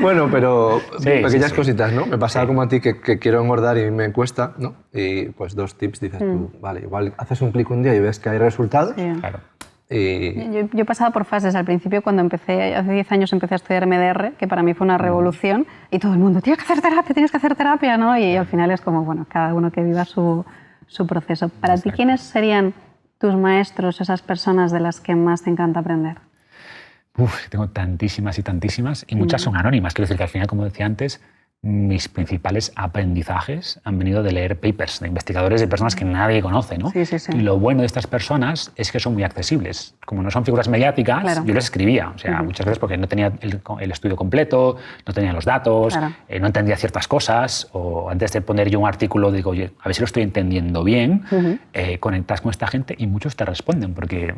Bueno, pero sí, pequeñas cositas, ¿no? Me pasa como a ti que quiero engordar y me cuesta, ¿no? Y pues 2 tips dices tú, vale, igual haces un clic un día y ves que hay resultados. Claro. Y... Yo he pasado por fases. Al principio, cuando empecé, hace 10 años empecé a estudiar MDR, que para mí fue una revolución, y todo el mundo, tienes que hacer terapia, ¿no? Y al final es como, bueno, cada uno que viva su proceso. Para ti, ¿quiénes serían tus maestros, esas personas de las que más te encanta aprender? Tengo tantísimas y muchas son anónimas. Quiero decir que al final, como decía antes, mis principales aprendizajes han venido de leer papers de investigadores, de personas que nadie conoce, ¿no? Sí. Y lo bueno de estas personas es que son muy accesibles. Como no son figuras mediáticas, claro. Yo les escribía, o sea, muchas veces porque no tenía el estudio completo, no tenía los datos, claro. No entendía ciertas cosas, o antes de poner yo un artículo digo, oye, a ver si lo estoy entendiendo bien, conectas con esta gente y muchos te responden, porque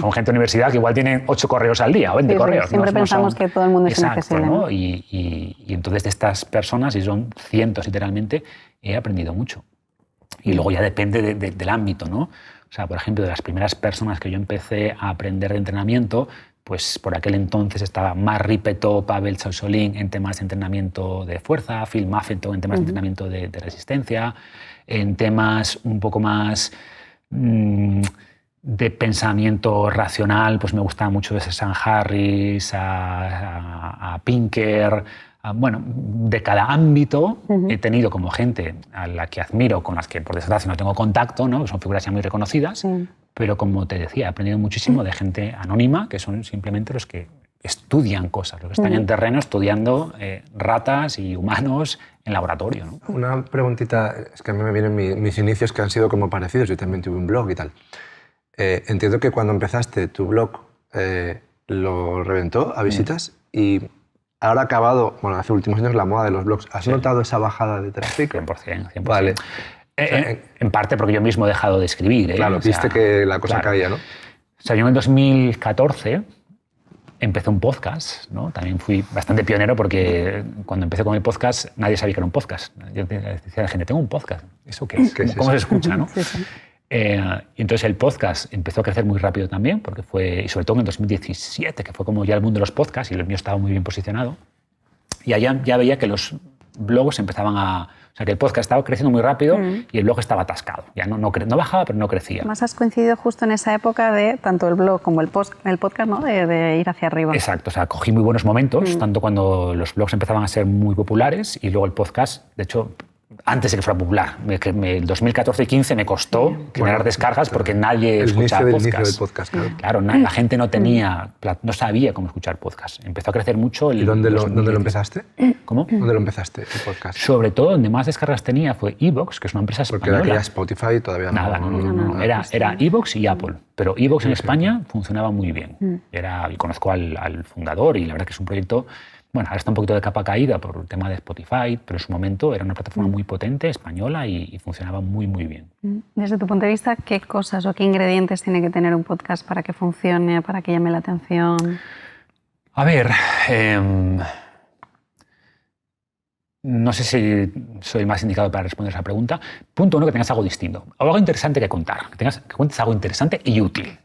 son gente de universidad que igual tienen 8 correos al día o 20 correos. Siempre pensamos que todo el mundo es inaccesible. ¿no? Y entonces de estas personas, y son cientos literalmente, he aprendido mucho. Y luego ya depende del ámbito, ¿no? O sea, por ejemplo, de las primeras personas que yo empecé a aprender de entrenamiento, pues por aquel entonces estaba Mark Rippetoe, Pavel Tsatsouline en temas de entrenamiento de fuerza, Phil Maffetone en temas de entrenamiento de resistencia, en temas un poco más de pensamiento racional, pues me gustaba mucho desde Sam Harris a Pinker. Bueno, de cada ámbito he tenido como gente a la que admiro, con las que por desgracia no tengo contacto, ¿no? Son figuras ya muy reconocidas, pero como te decía, he aprendido muchísimo de gente anónima, que son simplemente los que estudian cosas, los que están en terreno estudiando ratas y humanos en laboratorio, ¿no? Una preguntita, es que a mí me vienen mis inicios que han sido como parecidos, yo también tuve un blog y tal. Entiendo que cuando empezaste tu blog lo reventó a visitas y ahora ha acabado, bueno, hace últimos años, la moda de los blogs. ¿Has notado esa bajada de tráfico? 100%. Vale. En parte porque yo mismo he dejado de escribir. Claro, viste que la cosa caía, ¿no? O sea, yo en 2014 empecé un podcast, ¿no? También fui bastante pionero porque cuando empecé con el podcast nadie sabía que era un podcast. Yo decía a la gente, tengo un podcast. ¿Eso qué es? ¿Cómo se escucha, no? Y entonces el podcast empezó a crecer muy rápido también, porque fue, y sobre todo en 2017, que fue como ya el mundo de los podcasts, y el mío estaba muy bien posicionado. Y allá ya veía que los blogs empezaban a... O sea, que el podcast estaba creciendo muy rápido y el blog estaba atascado. Ya no bajaba, pero no crecía. Más has coincidido justo en esa época de tanto el blog como el podcast, ¿no? De ir hacia arriba. Exacto. O sea, cogí muy buenos momentos, tanto cuando los blogs empezaban a ser muy populares y luego el podcast, de hecho... Antes de que fuera popular. El 2014 y 15 me costó generar descargas porque nadie escuchaba podcast. El inicio del podcast, claro. La gente no tenía, no sabía cómo escuchar podcast. Empezó a crecer mucho. ¿Y dónde lo empezaste? ¿Cómo? ¿Dónde lo empezaste, el podcast? Sobre todo, donde más descargas tenía fue Evox, que es una empresa española. Porque era Spotify todavía no. Era Evox y Apple. Pero Evox en España funcionaba muy bien. Y conozco al fundador y la verdad que es un proyecto... Bueno, ahora está un poquito de capa caída por el tema de Spotify, pero en su momento era una plataforma muy potente, española, y funcionaba muy, muy bien. Desde tu punto de vista, ¿qué cosas o qué ingredientes tiene que tener un podcast para que funcione, para que llame la atención? A ver, no sé si soy más indicado para responder esa pregunta. Punto 1, que tengas algo distinto, algo interesante que contar, que cuentes algo interesante y útil.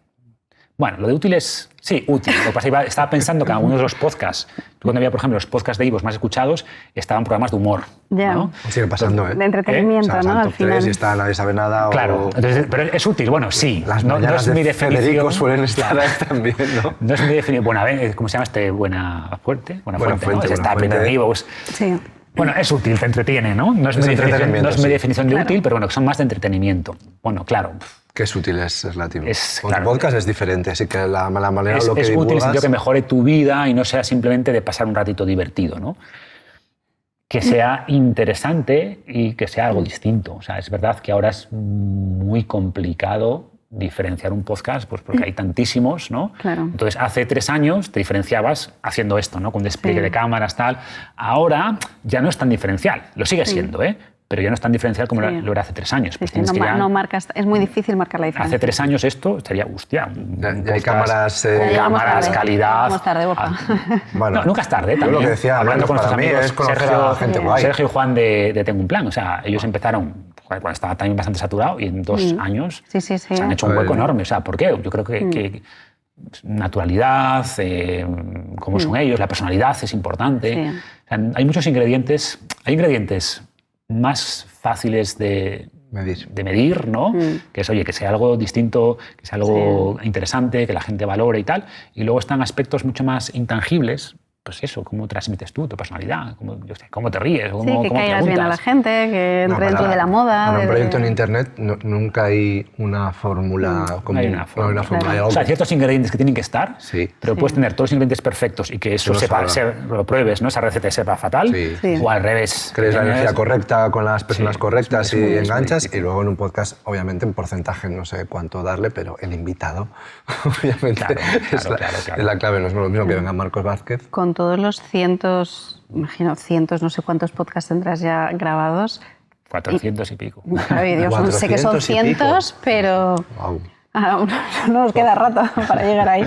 Bueno, lo de útil es, sí, útil. Lo que pasa es que estaba pensando que en algunos de los podcasts, cuando había, por ejemplo, los podcasts de iVoox más escuchados, estaban programas de humor. Ya. ¿no? Sigue pasando, ¿eh? De entretenimiento, O sea, ¿no? al Al final. 3 y está Nadie sabe nada. Claro, entonces, pero es útil, bueno, sí. Las no mañanas es mi de definición. Federico suelen estar ahí también, ¿no? No es mi definición. ¿Cómo se llama este? Buena Fuente, ¿no? Está primero en iVoox. Sí. Bueno, es útil, te entretiene, ¿no? No es mi definición de útil, pero bueno, que son más de entretenimiento. Bueno, claro. Que es útil, es relativo. Con claro, tu podcast es diferente, así que la manera lo que es divulgas... útil en el sentido que mejore tu vida y no sea simplemente de pasar un ratito divertido, ¿no? Que sea interesante y que sea algo distinto. O sea, es verdad que ahora es muy complicado diferenciar un podcast, pues porque hay tantísimos, ¿no? Claro. Entonces, hace 3 años te diferenciabas haciendo esto, ¿no? Con despliegue de cámaras, tal. Ahora ya no es tan diferencial. Lo sigue siendo, ¿eh? Pero ya no es tan diferencial como lo era hace 3 años. Pues es muy difícil marcar la diferencia. Hace 3 años esto estaría, hostia, ya hay cámaras... cámaras, calidad... Vamos tarde, Borja. Bueno, no, nunca es tarde, también. Yo lo que decía, hablando con nuestros amigos Sergio y Juan de Tengo un Plan. O sea, ellos empezaron cuando estaba también bastante saturado y en 2 años se han hecho un hueco enorme. O sea, ¿por qué? Yo creo que naturalidad, cómo son ellos, la personalidad es importante. O sea, hay muchos ingredientes. Hay ingredientes más fáciles de de medir, ¿no? Que es, oye, que sea algo distinto, que sea algo interesante, que la gente valore y tal. Y luego están aspectos mucho más intangibles, pues eso, cómo transmites tú, tu personalidad, cómo te ríes, cómo que cómo caigas bien a la preguntas. gente, que entre dentro de la moda. Para un proyecto en internet nunca hay una fórmula común. No hay una fórmula. Hay algo O sea, hay ciertos ingredientes que tienen que estar, Sí. pero puedes tener todos los ingredientes perfectos y que eso no sepa, salga. lo pruebes, ¿no? Esa receta sepa fatal, Sí. o al revés. crees la que energía tengas- correcta con las personas Sí, correctas es y muy enganchas, difícil. y luego en un podcast, obviamente, en porcentaje no sé cuánto darle, pero el invitado, obviamente, Claro, es la clave. No es lo mismo que venga Marcos Vázquez. Con todos los imagino cientos, no sé cuántos podcasts tendrás ya grabados. 400 y pico. Ay, Dios, sé que son 400 y pico. cientos, pero Wow. no nos queda rato para llegar ahí.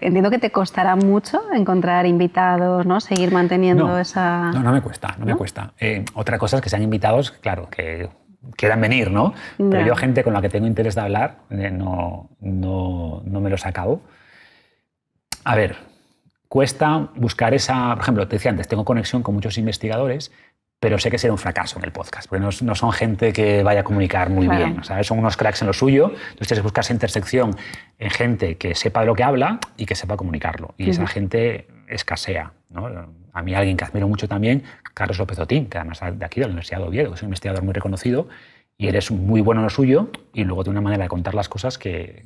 Entiendo que te costará mucho encontrar invitados, ¿no? Seguir manteniendo esa... No me cuesta, no me cuesta. Otra cosa es que sean invitados, claro, que quieran venir, ¿no? Pero Ya. yo, gente con la que tengo interés de hablar, no me los acabo. A ver, cuesta buscar esa... Por ejemplo, te decía antes, tengo conexión con muchos investigadores, pero sé que será un fracaso en el podcast, porque no son gente que vaya a comunicar muy Claro. bien, ¿sabes? Son unos cracks en lo suyo, entonces tienes que buscar esa intersección en gente que sepa de lo que habla y que sepa comunicarlo, y esa gente escasea, ¿no? A mí alguien que admiro mucho también, Carlos López Otín, que además de aquí de la Universidad de Oviedo, es un investigador muy reconocido, y eres muy bueno en lo suyo, y luego tiene una manera de contar las cosas que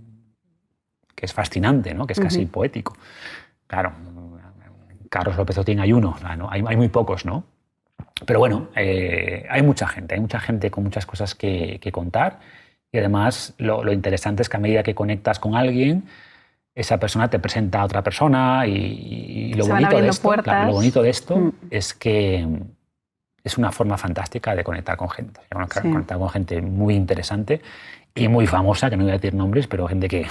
es fascinante, ¿no? Que es casi poético. Claro, Carlos López Otín hay uno, ¿no? Hay muy pocos, ¿no? Pero bueno, hay mucha gente con muchas cosas que contar, y además lo interesante es que a medida que conectas con alguien, esa persona te presenta a otra persona, y lo Se van bonito de abriendo esto, puertas. claro, lo bonito de esto es que es una forma fantástica de conectar con gente. Conectar con gente muy interesante y muy famosa, que no voy a decir nombres, pero gente que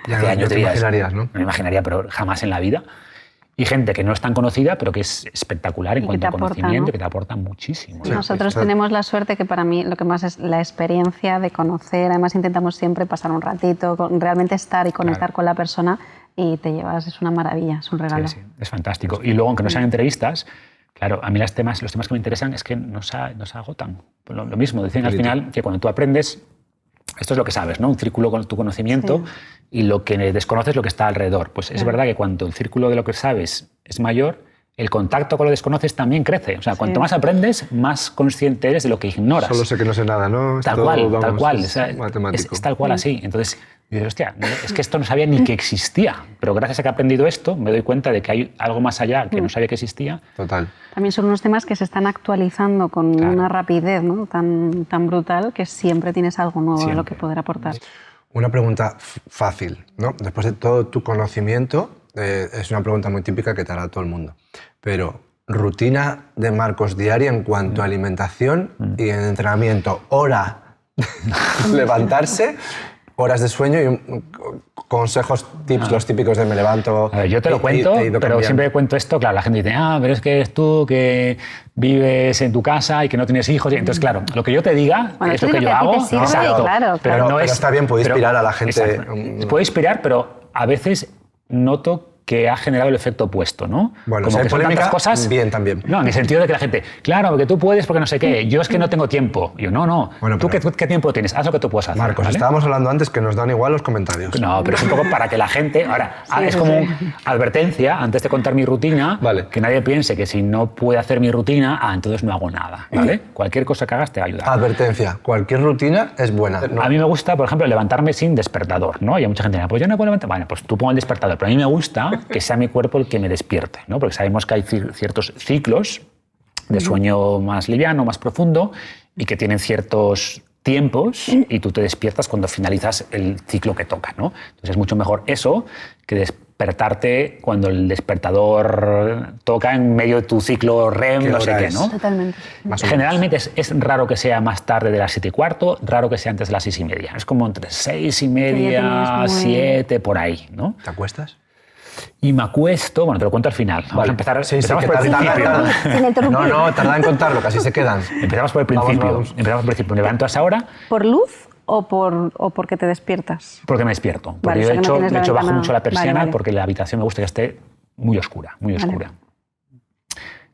Ya hace no años te dirías, imaginarías, ¿no? No me imaginaría, pero jamás en la vida. Y gente que no es tan conocida, pero que es espectacular en Y que cuanto te a aporta, conocimiento, ¿no? que te aporta muchísimo. Sí. Nosotros tenemos la suerte que para mí lo que más es la experiencia de conocer. Además intentamos siempre pasar un ratito, realmente estar y conectar con la persona, y te llevas, es una maravilla, es un regalo. Sí, es fantástico. Y luego, aunque no sean entrevistas, claro, a mí los temas que me interesan es que no se agotan. Lo mismo, dicen al final que cuando tú aprendes, esto es lo que sabes, ¿no? Un círculo con tu conocimiento, y lo que desconoces es lo que está alrededor. Pues es verdad que cuando el círculo de lo que sabes es mayor, el contacto con lo que desconoces también crece. O sea, cuanto más aprendes, más consciente eres de lo que ignoras. Solo sé que no sé nada, ¿no? Tal Esto, cual, vamos, tal cual. es O sea, matemático. es tal cual así. Entonces, dices, hostia, es que esto no sabía ni que existía. Pero gracias a que he aprendido esto, me doy cuenta de que hay algo más allá que no sabía que existía. Total. También son unos temas que se están actualizando con una rapidez, ¿no? tan brutal, que siempre tienes algo nuevo a lo que poder aportar. Una pregunta fácil, ¿no? Después de todo tu conocimiento, es una pregunta muy típica que te hará todo el mundo. Pero, rutina de Marcos diaria en cuanto a alimentación y en entrenamiento, hora levantarse, horas de sueño y consejos, tips, los típicos de me levanto. A ver, yo te lo cuento, he ido pero cambiando. siempre cuento esto, claro, la gente dice, pero es que eres tú que vives en tu casa y que no tienes hijos. Y entonces, claro, lo que yo te diga Bueno, es tú lo que di yo lo que a ti hago. te sirve, Exacto. claro, Pero está bien, puede inspirar a la gente. Exacto. Puede inspirar, pero a veces noto que ha generado el efecto opuesto, ¿no? Bueno, Como si hay que son polémica, tantas cosas. bien también. No, en el sentido de que la gente, claro, porque tú puedes, porque no sé qué. Yo es que no tengo tiempo. Y yo, no. Bueno, ¿Tú pero- qué tiempo tienes? Haz lo que tú puedas hacer. Marcos, ¿vale? estábamos hablando antes que nos dan igual los comentarios. No, pero es un poco para que la gente... Ahora, es como advertencia, antes de contar mi rutina, Vale. que nadie piense que si no puede hacer mi rutina, entonces no hago nada, ¿vale? Cualquier cosa que hagas te va a ayudar. Advertencia, cualquier rutina es buena. A mí me gusta, por ejemplo, levantarme sin despertador, ¿no? Y hay mucha gente que dice, pues yo no puedo levantar. Bueno, pues tú pon el despertador, pero a mí me gusta que sea mi cuerpo el que me despierte, ¿no? Porque sabemos que hay ciertos ciclos de sueño más liviano, más profundo, y que tienen ciertos tiempos, y tú te despiertas cuando finalizas el ciclo que toca, ¿no? Entonces es mucho mejor eso que despertarte cuando el despertador toca en medio de tu ciclo REM, ¿Qué no sé hora qué, es? ¿no? Totalmente. Más o Generalmente es raro que sea más tarde de las 7:15, raro que sea antes de las 6:30. Es como entre 6:30, tenías muy- 7, por ahí, ¿no? ¿Te acuestas? Y me acuesto, bueno, te lo cuento al final. Vamos a empezar. Sí, empezamos que por el tarda- principio. Sin interrumpir. No, tarda en contarlo, casi se quedan. Empezamos por el Vamos, principio. vamos. Empezamos por el principio. Me levanto a esa hora ¿Por luz o porque te despiertas? porque me despierto. Porque Vale, yo o sea que no tienes la bajo ventana- mucho la persiana Vale. porque la habitación me gusta que esté muy oscura, muy Vale. oscura.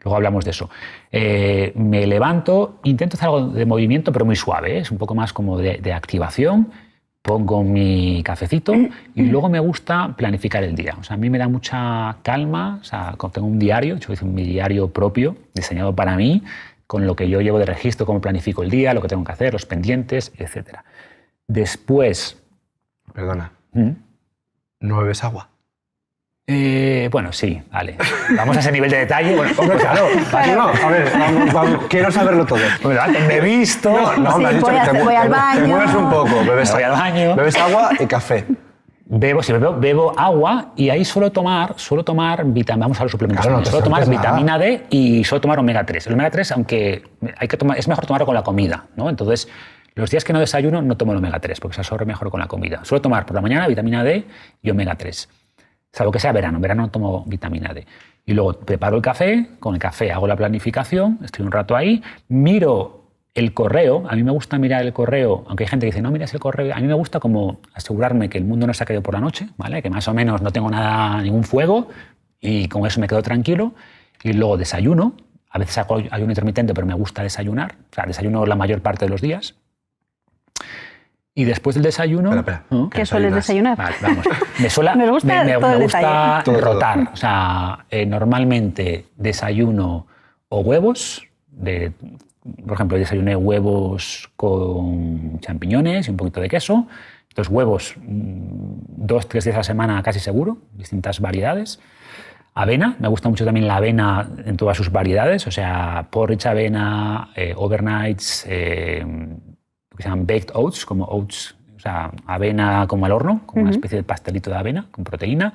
Luego hablamos de eso. Me levanto, intento hacer algo de movimiento, pero muy suave, ¿eh? Es un poco más como de activación. Pongo mi cafecito y luego me gusta planificar el día. O sea, a mí me da mucha calma. O sea, tengo un diario, yo hice mi diario propio, diseñado para mí, con lo que yo llevo de registro, cómo planifico el día, lo que tengo que hacer, los pendientes, etc. Después... Perdona. ¿No bebes agua? Bueno, sí, vale. Vamos a ese nivel de detalle. Bueno, pues claro, No, a ver, vamos, quiero saberlo todo. Bueno, me he visto. No, Sí, me has dicho voy que voy al baño. te mueves un poco. Voy al baño. Bebes agua y café. Bebo agua y ahí suelo tomar vitamina, vamos a los suplementos. Claro, no te suelo tomar saltes nada. vitamina D y suelo tomar omega 3. El omega 3, aunque es mejor tomarlo con la comida, ¿no? Entonces, los días que no desayuno no tomo el omega 3 porque se absorbe mejor con la comida. Suelo tomar por la mañana vitamina D y omega 3. Salvo que sea verano. En verano no tomo vitamina D. Y luego preparo el café, con el café hago la planificación, estoy un rato ahí, miro el correo. A mí me gusta mirar el correo, aunque hay gente que dice, no mires el correo. A mí me gusta como asegurarme que el mundo no se ha caído por la noche, ¿vale? Que más o menos no tengo ningún fuego y con eso me quedo tranquilo. Y luego desayuno. A veces hago ayuno intermitente, pero me gusta desayunar. O sea, desayuno la mayor parte de los días. Y después del desayuno... Espera. ¿no? ¿Qué sueles desayunar? Vale, vamos. Me gusta me todo el gusta detalle. rotar. O sea, normalmente desayuno o huevos. Por ejemplo, desayuné huevos con champiñones y un poquito de queso. Entonces, huevos 2-3 días a la semana casi seguro, distintas variedades. Avena, me gusta mucho también la avena en todas sus variedades. O sea, porridge avena, overnights... que se llaman baked oats, como oats, o sea, avena como al horno, como una especie de pastelito de avena con proteína.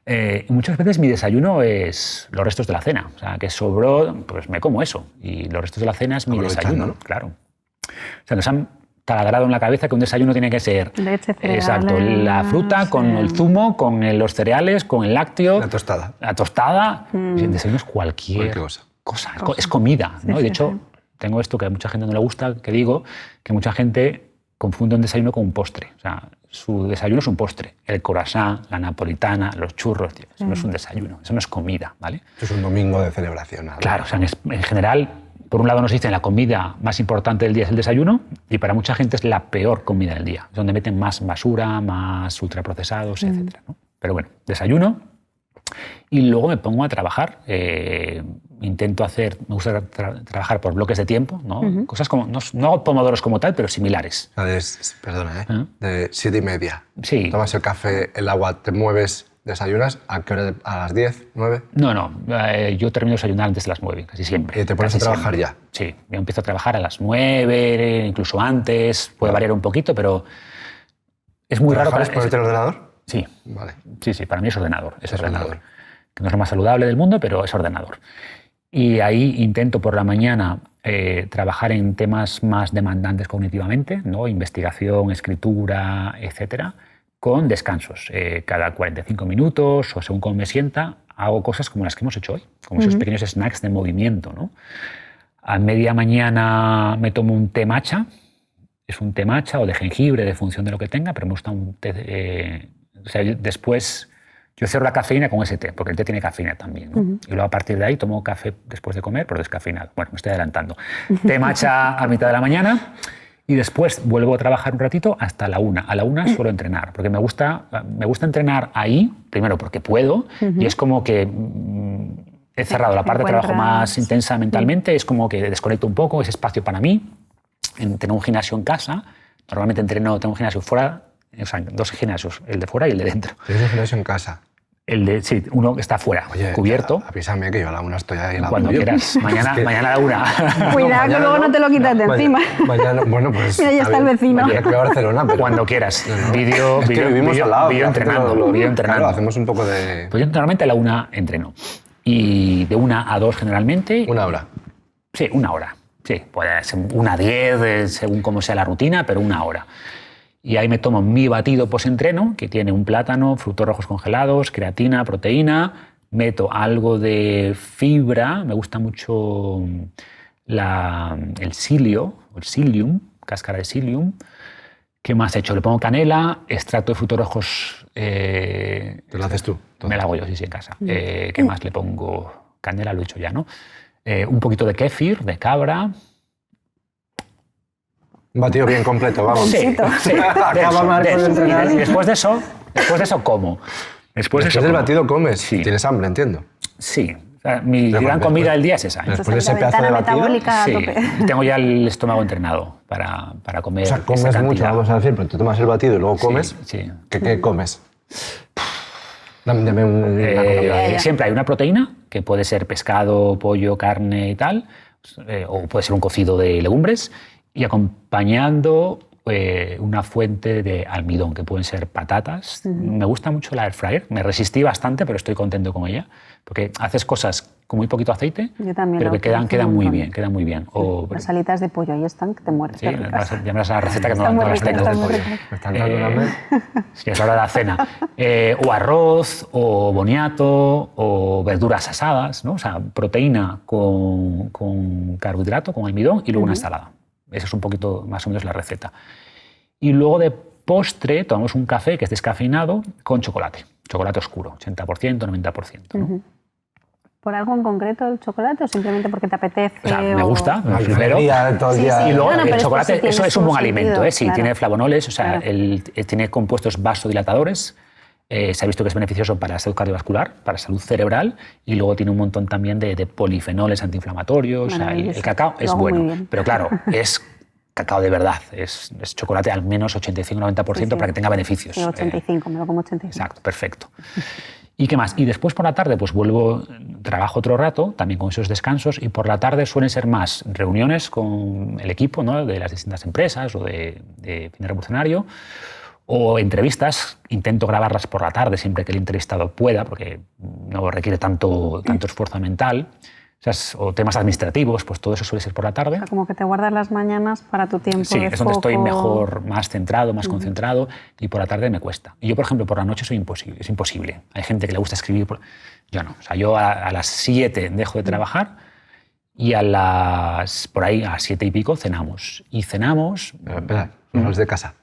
Y muchas veces mi desayuno es los restos de la cena, o sea, que sobró, pues me como eso. Y los restos de la cena es mi desayuno, ¿no? Claro. O sea, nos han taladrado en la cabeza que un desayuno tiene que ser... Leche, cereales, exacto, la fruta con el zumo, con los cereales, con el lácteo. La tostada. La tostada. El desayuno es cualquier cosa. Es comida, ¿no? Sí, Y de sí, hecho... sí. Tengo esto que a mucha gente no le gusta, que digo que mucha gente confunde un desayuno con un postre. O sea, su desayuno es un postre. El croissant, la napolitana, los churros, tío, eso no es un desayuno, eso no es comida, ¿vale? Esto es un domingo de celebración. ¿no? Claro, o sea, en general, por un lado nos dicen la comida más importante del día es el desayuno y para mucha gente es la peor comida del día. Es donde meten más basura, más ultraprocesados, etc. ¿no? Pero bueno, desayuno y luego me pongo a trabajar. Intento me gusta trabajar por bloques de tiempo, ¿no? Cosas como, no hago pomodoros como tal, pero similares. O sea, perdona, de 7:30. Sí. Tomas el café, el agua, te mueves, desayunas. ¿A qué hora? ¿A las 10, 9? No, yo termino de desayunar antes de las 9, casi siempre. ¿Y te pones a Casi trabajar siempre. ya? Sí, yo empiezo a trabajar a las 9, incluso antes, puede variar un poquito, pero es muy raro. ¿Trabajas ponerte el ordenador? Sí. Vale. Sí, para mí es ordenador. Es ordenador. Que no es lo más saludable del mundo, pero es ordenador. Y ahí intento por la mañana trabajar en temas más demandantes cognitivamente, ¿no? Investigación, escritura, etcétera, con descansos. Cada 45 minutos o según cómo me sienta, hago cosas como las que hemos hecho hoy, como esos pequeños snacks de movimiento, ¿no? A media mañana me tomo un té matcha. Es un té matcha o de jengibre, de función de lo que tenga, pero me gusta un té... o sea, después... Yo cierro la cafeína con ese té, porque el té tiene cafeína también, ¿no? Y luego a partir de ahí tomo café después de comer, pero descafeinado. Bueno, me estoy adelantando. Té matcha a mitad de la mañana y después vuelvo a trabajar un ratito hasta la 1. A la 1 suelo entrenar, porque me gusta entrenar ahí, primero porque puedo, y es como que he cerrado la parte de trabajo más intensa mentalmente, es como que desconecto un poco, es espacio para mí. Tengo un gimnasio en casa, normalmente tengo un gimnasio fuera, o sea, 2 gimnasios, el de fuera y el de dentro. ¿Tienes un gimnasio en casa? Sí, uno que está fuera, Oye, cubierto. Avísame que yo a la 1 estoy ahí. Cuando quieras. Mañana a la 1. Cuidado que luego no te lo quitas de encima. Mañana, bueno, pues... Mira, ya está el vecino. Mañana voy a Barcelona, pero... Cuando quieras. Es que vivimos al lado. Vídeo entrenando. Claro, hacemos un poco de... Pues yo normalmente a la 1 entreno. Y de 1 a 2 generalmente. 1 hora. Sí, 1 hora. Sí, puede ser 1 a 10, según cómo sea la rutina, pero 1 hora. Y ahí me tomo mi batido post-entreno, que tiene un plátano, frutos rojos congelados, creatina, proteína. Meto algo de fibra. Me gusta mucho el psyllium, cáscara de psyllium. ¿Qué más he hecho? Le pongo canela, extracto de frutos rojos. ¿Te lo haces tú? Me lo hago yo, sí, en casa. ¿Qué más le pongo? canela lo he dicho ya, ¿no? Un poquito de kéfir, de cabra. Un batido bien completo, vamos. Sí, Acaba Marcos de entrenar. Y después de eso como. Después del como. batido comes. Sí. Tienes hambre, entiendo. Sí. O sea, mi Pero gran después- comida del día es esa. Después de Entonces, ese la pedazo de ventana batido, metabólica a Sí, tope. tengo ya el estómago entrenado para comer. O sea, esa comes mucho, cantidad. vamos a decir, pero tú tomas el batido y luego comes. Sí. ¿Qué comes? Dame una comida. ya. Siempre hay una proteína, que puede ser pescado, pollo, carne y tal, o puede ser un cocido de legumbres, y acompañando una fuente de almidón, que pueden ser patatas. Me gusta mucho la air fryer, me resistí bastante, pero estoy contento con ella, porque haces cosas con muy poquito aceite, Yo también pero la que quedan utilizo un muy montón. bien, quedan muy bien. O, Las alitas de pollo ahí están, que te mueres. sí, de ricas. ya me das la receta que no, Están no muy las ricas, tengo. están muy pollo. ricas. Me están dando un hambre. Sí, es hora de la cena. O arroz, o boniato, o verduras asadas, ¿no? O sea, proteína con carbohidrato, con almidón, y luego una ensalada. Esa es un poquito más o menos la receta. Y luego de postre tomamos un café que es descafeinado con chocolate. Chocolate oscuro, 80%, 90%. ¿no? ¿Por algo en concreto el chocolate o simplemente porque te apetece? O sea, me gusta, Ay, primero. todo el Sí, día. sí. Y luego Bueno, pero el es que chocolate, sí tiene eso es su un buen sentido, alimento, ¿eh? Sí, claro. tiene flavonoles, o sea, Claro. tiene compuestos vasodilatadores, se ha visto que es beneficioso para la salud cardiovascular, para la salud cerebral, y luego tiene un montón también de polifenoles antiinflamatorios. O sea, el Maravilloso. cacao Lo es hago muy bueno, bien. pero claro, es cacao de verdad, es chocolate al menos 85-90% Sí, sí. para que tenga beneficios. Sí, 85, me lo como 85. Exacto, perfecto. ¿Y qué más? Y después por la tarde pues vuelvo, trabajo otro rato, también con esos descansos, y por la tarde suelen ser más reuniones con el equipo, ¿no? De las distintas empresas o de Fin Revolucionario, o entrevistas. Intento grabarlas por la tarde siempre que el entrevistado pueda, porque no requiere tanto esfuerzo mental. O temas administrativos, pues todo eso suele ser por la tarde. O sea, como que te guardas las mañanas para tu tiempo Sí, de es donde estoy foco. mejor, más centrado, más concentrado, y por la tarde me cuesta. Y yo, por ejemplo, por la noche es imposible. Hay gente que le gusta escribir, yo no. O sea, yo a las 7 dejo de trabajar y por ahí a las 7 y pico cenamos. Y cenamos... Pero espera, no sales de casa.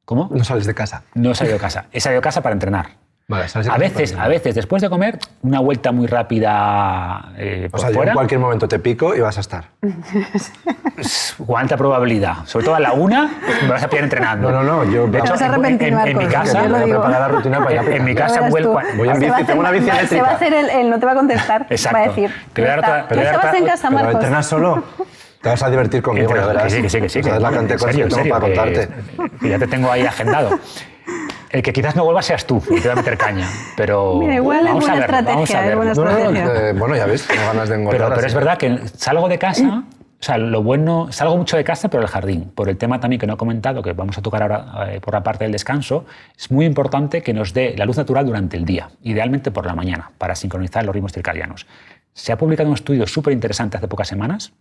¿Cómo? No sales de casa. No he salido de casa. He salido de casa para entrenar. Vale, sales de A casa veces, para- a veces, después de comer, una vuelta muy rápida O por sea, yo fuera. en cualquier momento te pico y vas a estar. ¿Cuánta alta probabilidad? Sobre todo a la 1 me vas a pillar entrenando. No, yo... De hecho, vas a arrepentir, en mi Marcos, casa... yo lo voy a digo. preparar la rutina para ir a En mi petar. casa Ya verás vuelvo... tú. Voy en Se bici, va a hacer- tengo una bici Se va a eléctrica. hacer el no te va a contestar. Exacto. Va a decir, Te voy a ya dar está. otra- ¿Qué se va a hacer en casa, Pero Marcos? entrenas solo. Te vas a divertir conmigo, ya verás. Que sí. Sabes la cantidad de cosas que tengo para contarte. Que ya te tengo ahí agendado. El que quizás no vuelva seas tú, y te voy a meter caña. Pero Mira, igual es vamos a buena verlo, vamos a estrategia, es verlo. buena No, estrategia. bueno, ya ves, tengo ganas de engordar. Pero así. es verdad que salgo de casa, o sea, lo bueno, salgo mucho de casa, pero el jardín, por el tema también que no he comentado, que vamos a tocar ahora por la parte del descanso, es muy importante que nos dé la luz natural durante el día, idealmente por la mañana, para sincronizar los ritmos circadianos. Se ha publicado un estudio súper interesante hace pocas semanas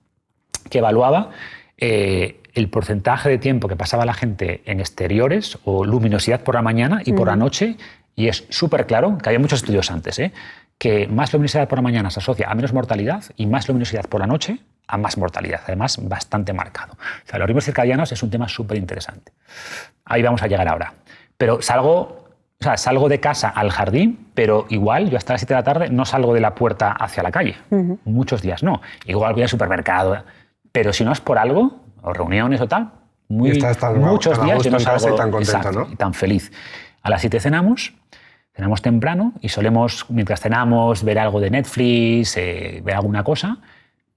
que evaluaba el porcentaje de tiempo que pasaba la gente en exteriores o luminosidad por la mañana y por la noche, y es súper claro, que había muchos estudios antes, que más luminosidad por la mañana se asocia a menos mortalidad y más luminosidad por la noche a más mortalidad, además bastante marcado. O sea, los ritmos circadianos es un tema súper interesante. Ahí vamos a llegar ahora. Pero salgo de casa al jardín, pero igual yo hasta las 7 de la tarde no salgo de la puerta hacia la calle. Muchos días no. Igual voy al supermercado. Pero si no es por algo, o reuniones o tal, Y estás tan muchos a días gusto yo no en casa salgo y tan contento, exacto, ¿no? y tan feliz. A las 7 cenamos temprano y solemos, mientras cenamos, ver algo de Netflix, ver alguna cosa,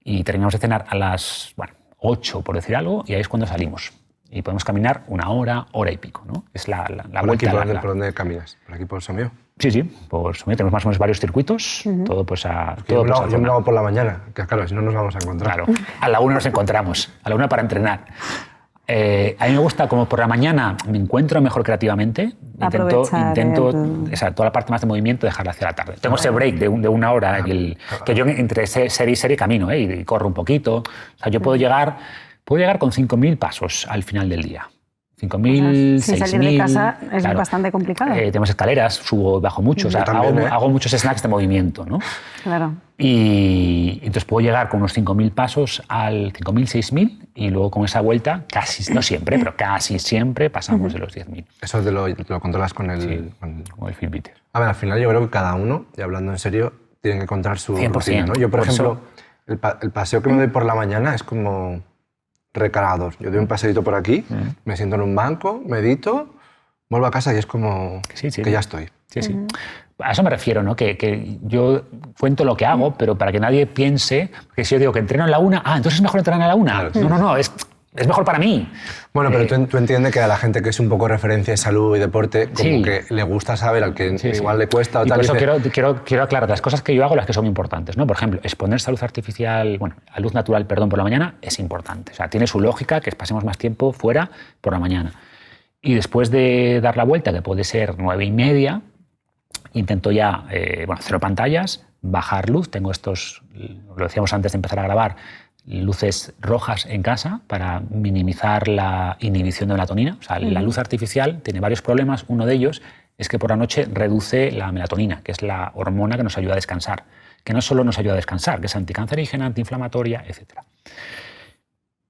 y terminamos de cenar a las 8, por decir algo, y ahí es cuando salimos. Y podemos caminar 1 hora, hora y pico, ¿no? Es la ¿Por aquí vuelta por dónde caminas? ¿Por aquí por el Somío? Sí, por Somío tenemos más o menos varios circuitos, todo pues a Yo me zona. lo hago por la mañana, que claro, si no nos vamos a encontrar. Claro, a la 1 nos encontramos, a la 1 para entrenar. A mí me gusta, como por la mañana me encuentro mejor creativamente, Aprovechar intento el- toda la parte más de movimiento dejarla hacia la tarde. Tengo ese break de 1 hora, que yo entre serie y serie camino, y corro un poquito. O sea, yo puedo llegar con 5.000 pasos al final del día. 5.000, Sin 6.000. salir de casa es bastante complicado. Tenemos escaleras, subo, bajo mucho. O sea, Yo también, hago muchos snacks de movimiento, ¿no? Claro. Y entonces puedo llegar con unos 5.000 pasos al 5.000, 6.000, y luego con esa vuelta, no siempre, pero casi siempre pasamos de los 10.000 Eso lo controlas con el... con- con el Fitbit. A ver, al final yo creo que cada uno, y hablando en serio, tienen que encontrar su 100%, rutina, ¿no? Yo, por ejemplo, eso... el paseo que me doy por la mañana es como recargador. Yo doy un paseíto por aquí, me siento en un banco, medito, vuelvo a casa y es como que ya estoy. Sí, sí. A eso me refiero, ¿no? Que yo cuento lo que hago, pero para que nadie piense que si yo digo que entreno a la 1, entonces es mejor entrenar a la 1. Claro. No, es mejor para mí. Bueno, pero tú entiendes que a la gente que es un poco referencia en salud y deporte, como que le gusta saber al que igual le cuesta o y tal. Por eso quiero aclarar las cosas que yo hago, las que son importantes, ¿no? Por ejemplo, exponer salud artificial, a luz natural, por la mañana es importante. O sea, tiene su lógica que pasemos más tiempo fuera por la mañana. Y después de dar la vuelta, que puede ser 9:30, intento ya, cero pantallas, bajar luz. Tengo estos, lo decíamos antes de empezar a grabar, luces rojas en casa para minimizar la inhibición de melatonina. O sea, la luz artificial tiene varios problemas. Uno de ellos es que por la noche reduce la melatonina, que es la hormona que nos ayuda a descansar. Que no solo nos ayuda a descansar, que es anticancerígena, antiinflamatoria, etc.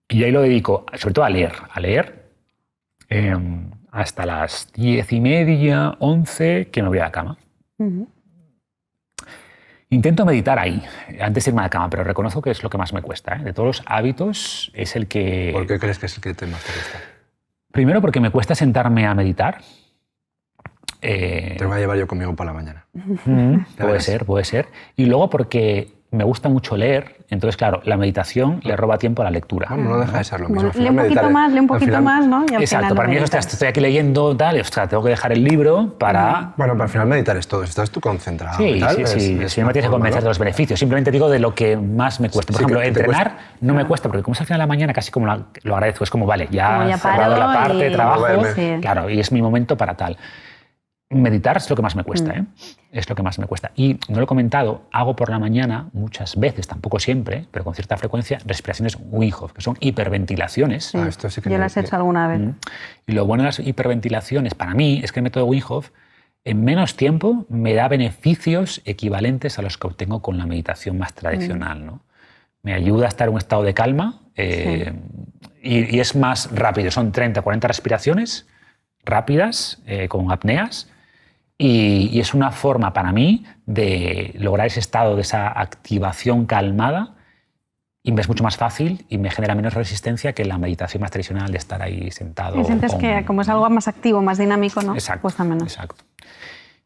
Y ahí lo dedico, sobre todo a leer hasta las 10:30, 11, que me voy a la cama. Intento meditar ahí, antes de irme a la cama, pero reconozco que es lo que más me cuesta. De todos los hábitos, es el que... ¿Por qué crees que es el que más te cuesta? Primero, porque me cuesta sentarme a meditar. Te lo voy a llevar yo conmigo para la mañana. Puede ser. Y luego porque me gusta mucho leer, entonces, claro, la meditación le roba tiempo a la lectura. Bueno, no deja de ser lo mismo. Lee un poquito más, ¿no? Y al exacto, final para mí estoy aquí leyendo, tal, y tengo que dejar el libro para... Bueno, pero al final meditar es todo, estás tú concentrado. Sí, y tal, sí. No me tienes que convencer de los beneficios, simplemente digo de lo que más me cuesta. Por ejemplo, entrenar no me cuesta, porque como es al final de la mañana, casi como lo agradezco, es como, vale, ya he cerrado la parte de trabajo, claro, y es mi momento para tal. Meditar es lo que más me cuesta, es lo que más me cuesta. Y no lo he comentado, hago por la mañana muchas veces, tampoco siempre, pero con cierta frecuencia, respiraciones Wim Hof, que son hiperventilaciones. Sí, esto sí que yo las he hecho alguna vez. Y lo bueno de las hiperventilaciones para mí es que el método Wim Hof en menos tiempo me da beneficios equivalentes a los que obtengo con la meditación más tradicional, ¿no? Me ayuda a estar en un estado de calma y es más rápido. Son 30 o 40 respiraciones rápidas, con apneas. Y es una forma para mí de lograr ese estado de esa activación calmada y me es mucho más fácil y me genera menos resistencia que la meditación más tradicional de estar ahí sentado. Y sientes que como es algo más activo, más dinámico, ¿no? Exacto, cuesta menos. Exacto.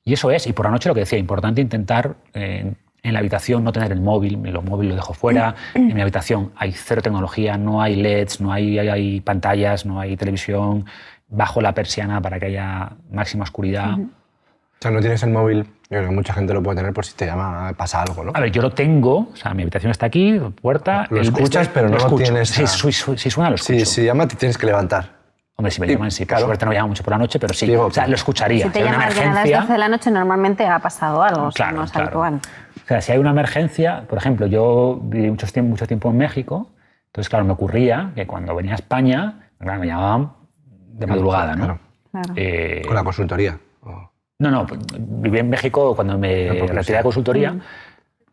Y eso es, y por la noche lo que decía, importante intentar en la habitación no tener el móvil lo dejo fuera. En mi habitación hay cero tecnología, no hay LEDs, no hay pantallas, no hay televisión. Bajo la persiana para que haya máxima oscuridad. O sea, no tienes el móvil, yo creo que mucha gente lo puede tener por si te llama, pasa algo, ¿no? A ver, yo lo tengo, o sea, mi habitación está aquí, puerta... Lo escuchas, pero no lo tienes... Si suena, lo escucho. Si llama, te tienes que levantar. Hombre, si me llaman, sí, por suerte no llama mucho por la noche, pero sí, digo, o sea, lo escucharía. Si te llaman a las 12 de la noche, normalmente ha pasado algo, claro, no es habitual. O sea, si hay una emergencia, por ejemplo, yo viví mucho tiempo en México, entonces, claro, me ocurría que cuando venía a España, claro, me llamaban de madrugada, ¿no? Claro. Con la consultoría. No, viví en México cuando me retiré de consultoría.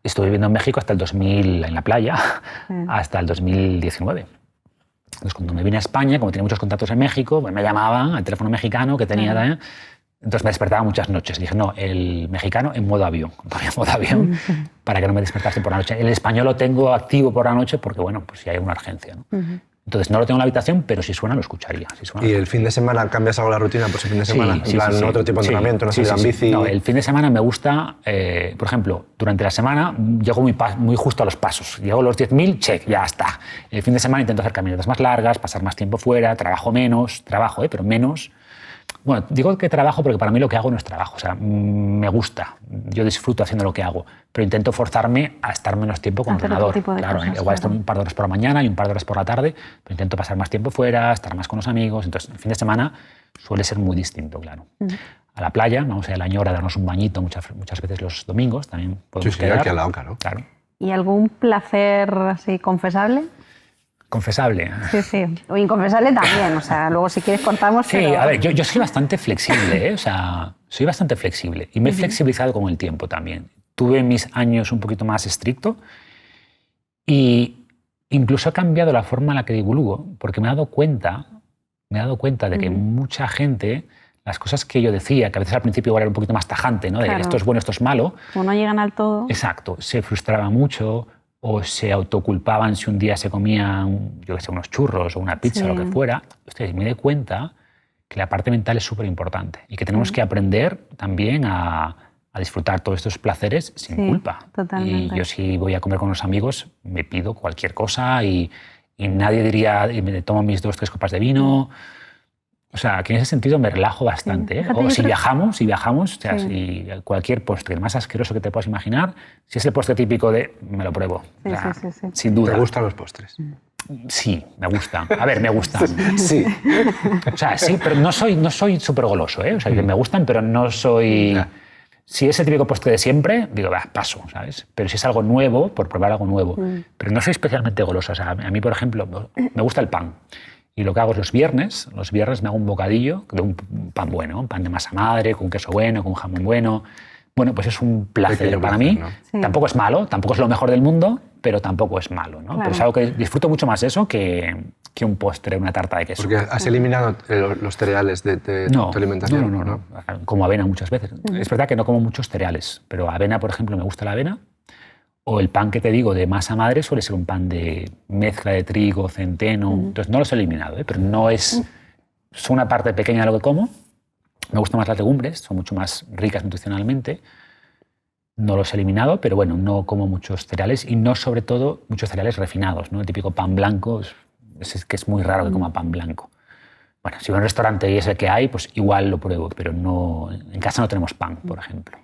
Estuve viviendo en México hasta el 2000 en la playa, hasta el 2019. Entonces, cuando me vine a España, como tenía muchos contactos en México, pues me llamaban al teléfono mexicano que tenía también. Entonces me despertaba muchas noches. Dije, no, el mexicano en modo avión, para que no me despertase por la noche. El español lo tengo activo por la noche porque, bueno, pues si hay una urgencia, ¿no? Entonces no lo tengo en la habitación, pero si suena lo escucharía. ¿Y el fin de semana cambias algo la rutina por ese fin de semana? Sí, otro tipo de entrenamiento, no salida en bici. No, el fin de semana me gusta, por ejemplo, durante la semana llego muy justo a los pasos. Llego a los 10.000, check, ya está. El fin de semana intento hacer caminatas más largas, pasar más tiempo fuera, trabajo, pero menos. Bueno, digo que trabajo porque para mí lo que hago no es trabajo, o sea, me gusta, yo disfruto haciendo lo que hago, pero intento forzarme a estar menos tiempo con ordenador. Claro, igual estoy un par de horas por la mañana y un par de horas por la tarde, pero intento pasar más tiempo fuera, estar más con los amigos, entonces el fin de semana suele ser muy distinto, claro. A la playa, vamos a ir a la Ñora a darnos un bañito muchas veces los domingos, también podemos quedar. Aquí al lado, claro. ¿Y algún placer así confesable? Confesable. Sí. O inconfesable también, o sea, luego si quieres contamos. Sí, pero... a ver, yo soy bastante flexible, o sea, soy bastante flexible y me he flexibilizado con el tiempo también. Tuve mis años un poquito más estricto y incluso he cambiado la forma en la que divulgo, porque me he dado cuenta de que mucha gente las cosas que yo decía, que a veces al principio igual era un poquito más tajante, ¿no? De Claro. esto es bueno, esto es malo. Como no llegan al todo. Exacto, se frustraba mucho o se autoculpaban si un día se comían, yo qué sé, unos churros o una pizza Sí. o lo que fuera. Ustedes me di cuenta que la parte mental es súper importante y que tenemos que aprender también a disfrutar todos estos placeres sin Sí, culpa. totalmente. Y yo si voy a comer con unos amigos me pido cualquier cosa y nadie diría, y me tomo mis 2 o 3 copas de vino. O sea, que en ese sentido me relajo bastante. Sí. ¿eh? Fíjate, O yo si creo- viajamos, o sea, Sí. si cualquier postre, el más asqueroso que te puedas imaginar, si es el postre típico de, me lo pruebo. Sí, O sea, sí, sí. Sin duda. ¿Te gustan los postres? Sí, me gustan. A ver, me gustan. Sí. O sea, sí, pero no soy súper goloso, ¿eh? O sea, que me gustan, pero no soy... Ya. Si es el típico postre de siempre, digo, va, paso, ¿sabes? Pero si es algo nuevo, por probar algo nuevo. Pero no soy especialmente goloso. O sea, a mí, por ejemplo, me gusta el pan. Y lo que hago es los viernes me hago un bocadillo de un pan bueno, un pan de masa madre, con queso bueno, con jamón bueno. Bueno, pues es un placer Pequeño para placer, mí. ¿no? Sí. Tampoco es malo, tampoco es lo mejor del mundo, pero tampoco es malo, ¿no? Claro. Pero es algo que disfruto mucho más eso que un postre, una tarta de queso. Porque has eliminado los cereales de tu alimentación. No. Como avena muchas veces. Es verdad que no como muchos cereales, pero avena, por ejemplo, me gusta la avena. O el pan que te digo de masa madre suele ser un pan de mezcla de trigo, centeno. Entonces no los he eliminado, ¿eh? Pero no es... Son una parte pequeña de lo que como. Me gustan más las legumbres, son mucho más ricas nutricionalmente. No los he eliminado, pero bueno, no como muchos cereales y no sobre todo muchos cereales refinados, ¿no? El típico pan blanco, es que es muy raro que coma pan blanco. Bueno, si voy a un restaurante y es el que hay, pues igual lo pruebo, pero no, en casa no tenemos pan, por ejemplo.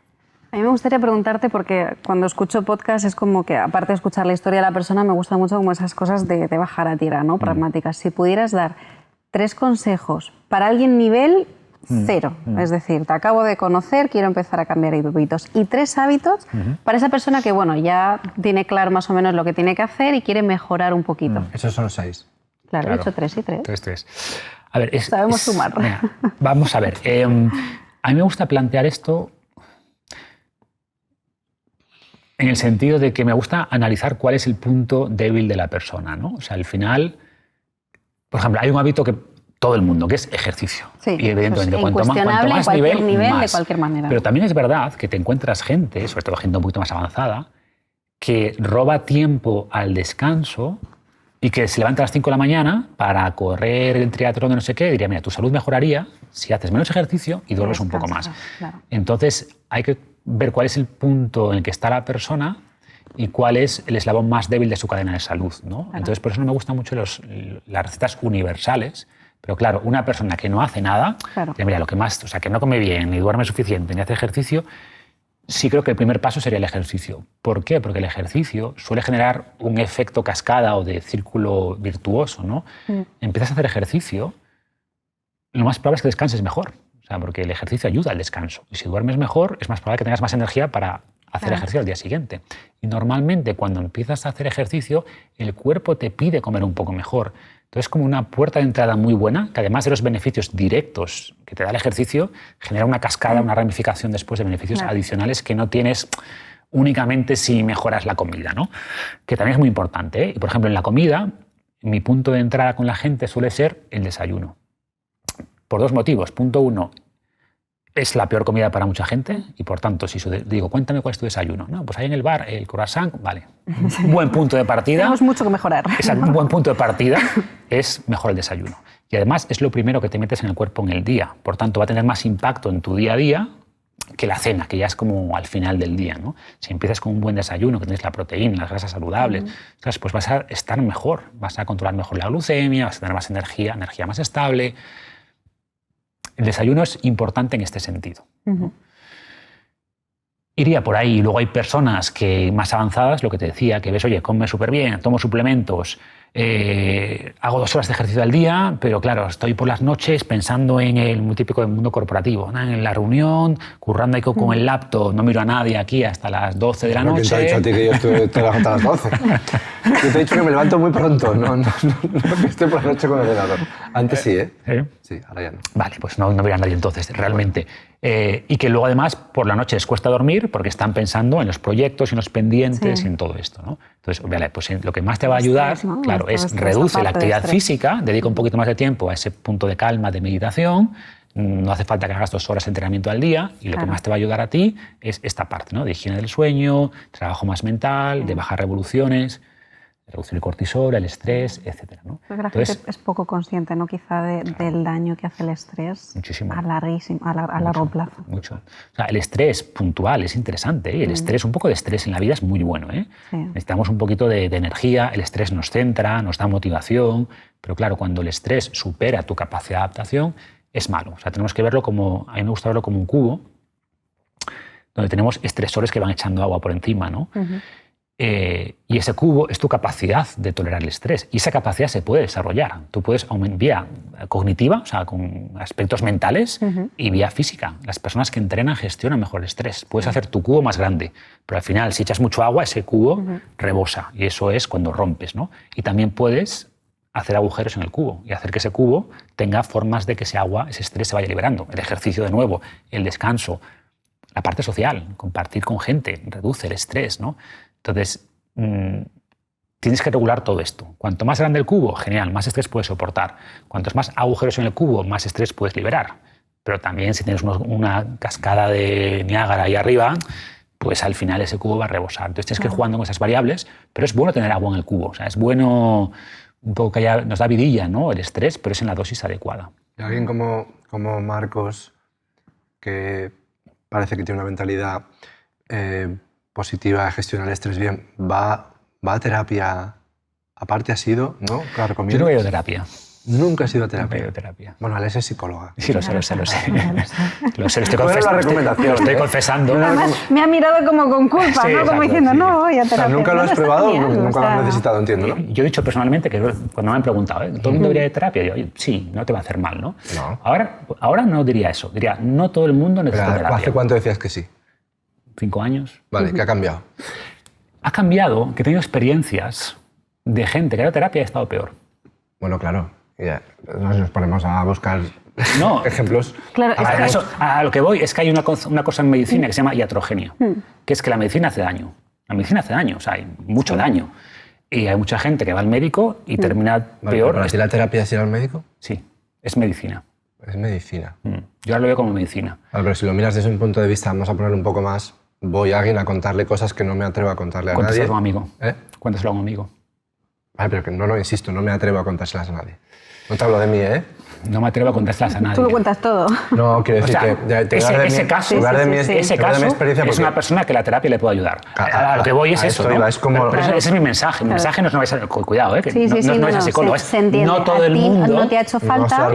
A mí me gustaría preguntarte, porque cuando escucho podcast es como que, aparte de escuchar la historia de la persona, me gusta mucho como esas cosas de bajar a tierra, ¿no? Pragmáticas. Si pudieras dar 3 consejos para alguien nivel 0, es decir, te acabo de conocer, quiero empezar a cambiar hábitos, y 3 hábitos para esa persona que, bueno, ya tiene claro más o menos lo que tiene que hacer y quiere mejorar un poquito. Esos son 6. Claro, he hecho 3 y 3. 3. A ver, Sabemos sumar. Mira, vamos a ver. A mí me gusta plantear esto en el sentido de que me gusta analizar cuál es el punto débil de la persona, ¿no? O sea, al final, por ejemplo, hay un hábito que todo el mundo, que es ejercicio. Sí, Y evidentemente, pues cuanto incuestionable, más cualquier nivel, de más. cualquier manera. Pero también es verdad que te encuentras gente, sobre todo gente un poquito más avanzada, que roba tiempo al descanso y que se levanta a las 5 de la mañana para correr el triatlón de no sé qué, y diría, mira, tu salud mejoraría si haces menos ejercicio y duermes un poco más. Descansas, claro. Entonces hay que ver cuál es el punto en el que está la persona y cuál es el eslabón más débil de su cadena de salud, ¿no? Claro. Entonces por eso no me gustan mucho las recetas universales, pero claro, una persona que no hace nada, Claro. diría, mira, lo que más, o sea, que no come bien, ni duerme suficiente, ni hace ejercicio, sí creo que el primer paso sería el ejercicio. ¿Por qué? Porque el ejercicio suele generar un efecto cascada o de círculo virtuoso, ¿no? Empiezas a hacer ejercicio, lo más probable es que descanses mejor. O sea, porque el ejercicio ayuda al descanso. Y si duermes mejor, es más probable que tengas más energía para hacer Claro. ejercicio al día siguiente. Y normalmente cuando empiezas a hacer ejercicio, el cuerpo te pide comer un poco mejor. Entonces es como una puerta de entrada muy buena, que además de los beneficios directos que te da el ejercicio, genera una cascada, una ramificación después de beneficios Claro. adicionales que no tienes únicamente si mejoras la comida, ¿no? Que también es muy importante, ¿eh? Y por ejemplo, en la comida, mi punto de entrada con la gente suele ser el desayuno. Por 2 motivos. Punto 1, es la peor comida para mucha gente y por tanto, si digo, cuéntame cuál es tu desayuno. No, pues ahí en el bar, el croissant, vale. Un buen punto de partida. Tenemos mucho que mejorar. Exacto, un buen punto de partida es mejor el desayuno. Y además es lo primero que te metes en el cuerpo en el día. Por tanto, va a tener más impacto en tu día a día que la cena, que ya es como al final del día, ¿no? Si empiezas con un buen desayuno, que tienes la proteína, las grasas saludables, pues vas a estar mejor, vas a controlar mejor la glucemia, vas a tener más energía más estable. El desayuno es importante en este sentido. Iría por ahí. Luego hay personas que más avanzadas, lo que te decía, que ves, oye, come súper bien, tomo suplementos, hago 2 horas de ejercicio al día, pero claro, estoy por las noches pensando en el muy típico del mundo corporativo, ¿no? En la reunión, currando ahí con el laptop, no miro a nadie aquí hasta las 12 de la noche. ¿Quién te ha dicho a ti que yo te levanto a las 12? Yo te he dicho que me levanto muy pronto, no que esté por la noche con el ordenador. Antes sí, ¿eh? ¿Eh? Sí, ahora ya no. Vale, pues no mira a nadie entonces, realmente. Y que luego además por la noche les cuesta dormir porque están pensando en los proyectos, en los pendientes, y en todo esto, ¿no? Entonces, vale, pues lo que más te va a ayudar, Estrés, ¿no? claro, es Esta reduce la parte de actividad estrés. física, dedica un poquito más de tiempo a ese punto de calma, de meditación, no hace falta que hagas 2 horas de entrenamiento al día y lo que más te va a ayudar a ti es esta parte, ¿no? De higiene del sueño, trabajo más mental, de bajar revoluciones, reducir el cortisol, el estrés, etc., ¿no? Creo que la gente es poco consciente, ¿no? Quizá del daño que hace el estrés muchísimo. a largo plazo. Mucho. O sea, el estrés puntual es interesante, ¿eh? El estrés, un poco de estrés en la vida es muy bueno, ¿eh? Sí. Necesitamos un poquito de energía, el estrés nos centra, nos da motivación, pero claro, cuando el estrés supera tu capacidad de adaptación, es malo. O sea, tenemos que verlo como, a mí me gusta verlo como un cubo, donde tenemos estresores que van echando agua por encima, ¿no? Y ese cubo es tu capacidad de tolerar el estrés. Y esa capacidad se puede desarrollar. Tú puedes aumentar vía cognitiva, o sea, con aspectos mentales, y vía física. Las personas que entrenan gestionan mejor el estrés. Puedes hacer tu cubo más grande, pero al final, si echas mucho agua, ese cubo rebosa. Y eso es cuando rompes, ¿no? Y también puedes hacer agujeros en el cubo y hacer que ese cubo tenga formas de que ese agua, ese estrés se vaya liberando. El ejercicio, de nuevo, el descanso, la parte social, compartir con gente, reduce el estrés, ¿no? Entonces, tienes que regular todo esto. Cuanto más grande el cubo, genial, más estrés puedes soportar. Cuantos más agujeros en el cubo, más estrés puedes liberar. Pero también si tienes una cascada de Niágara ahí arriba, pues al final ese cubo va a rebosar. Entonces tienes que ir jugando con esas variables, pero es bueno tener agua en el cubo. O sea, es bueno un poco que nos da vidilla, ¿no? El estrés, pero es en la dosis adecuada. Y alguien como Marcos, que parece que tiene una mentalidad positiva de gestionar el estrés bien, ¿va a terapia? Aparte ha sido, ¿no? Claro, yo no he ido a terapia. Nunca has ido a terapia. Nunca he ido a terapia. Bueno, Alex es psicóloga. Sí, lo sé. Lo estoy confesando. Además, me ha mirado como con culpa, sí, ¿no? Como diciendo, sí. no voy a terapia. O sea, nunca lo has probado, nunca lo has necesitado, entiendo, ¿no? Yo he dicho personalmente que cuando me han preguntado, ¿todo el mundo debería ir a terapia? Yo, sí, no te va a hacer mal, ¿no? No. Ahora no diría eso. Diría, no todo el mundo necesita terapia. ¿Hace cuánto decías que sí? 5 años. Vale, ¿qué ha cambiado? Ha cambiado que he tenido experiencias de gente que ha ido a terapia y ha estado peor. Bueno, claro. Ya, nos ponemos a buscar ejemplos. Claro, a lo que voy es que hay una cosa en medicina que se llama iatrogenia, que es que la medicina hace daño. La medicina hace daño, o sea, hay mucho daño. Y hay mucha gente que va al médico y termina peor. ¿Para ti la terapia es ir al médico? Sí, es medicina. Es medicina. Yo ahora lo veo como medicina. Vale, pero si lo miras desde un punto de vista, vamos a poner un poco más, voy a alguien a contarle cosas que no me atrevo a contarle a nadie. Cuéntaselo a un amigo. ¿Eh? Cuéntaselo a un amigo. Vale, pero que no, insisto, no me atrevo a contárselas a nadie. No te hablo de mí, ¿eh? No me atrevo a contárselas a nadie. Tú lo cuentas todo. No, quiero decir ese caso es una persona que la terapia le puede ayudar. A lo que voy es eso, ¿no? Es como... Pero ese es mi mensaje. Mi mensaje no es no vais a... Cuidado, que no vais al psicólogo. Se entiende. No todo el mundo... No te ha hecho falta.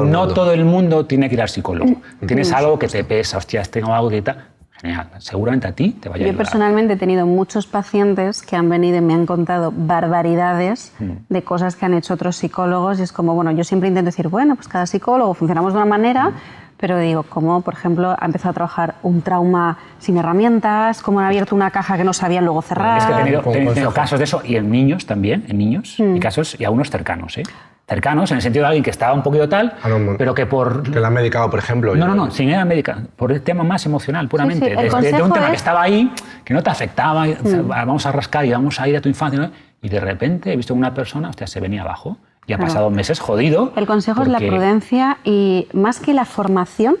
No todo el mundo tiene que ir al psicólogo. Tienes algo que te pesa, hostias, tengo algo que tal... Genial. Seguramente a ti te vaya a ayudar. Yo personalmente he tenido muchos pacientes que han venido y me han contado barbaridades de cosas que han hecho otros psicólogos y es como, bueno, yo siempre intento decir, bueno, pues cada psicólogo funcionamos de una manera, pero digo, como por ejemplo ha empezado a trabajar un trauma sin herramientas, cómo han abierto una caja que no sabían luego cerrar. Es que he tenido casos de eso y en niños también, y casos y algunos cercanos, cercanos, en el sentido de alguien que estaba un poquito tal, pero que por... Que la han medicado, por ejemplo. No, sin ir a médica, por el tema más emocional, puramente. Sí, de un tema que estaba ahí, que no te afectaba, vamos a rascar y vamos a ir a tu infancia, ¿no? Y de repente he visto una persona, hostia, se venía abajo y ha pasado meses jodido. El consejo es la prudencia y más que la formación,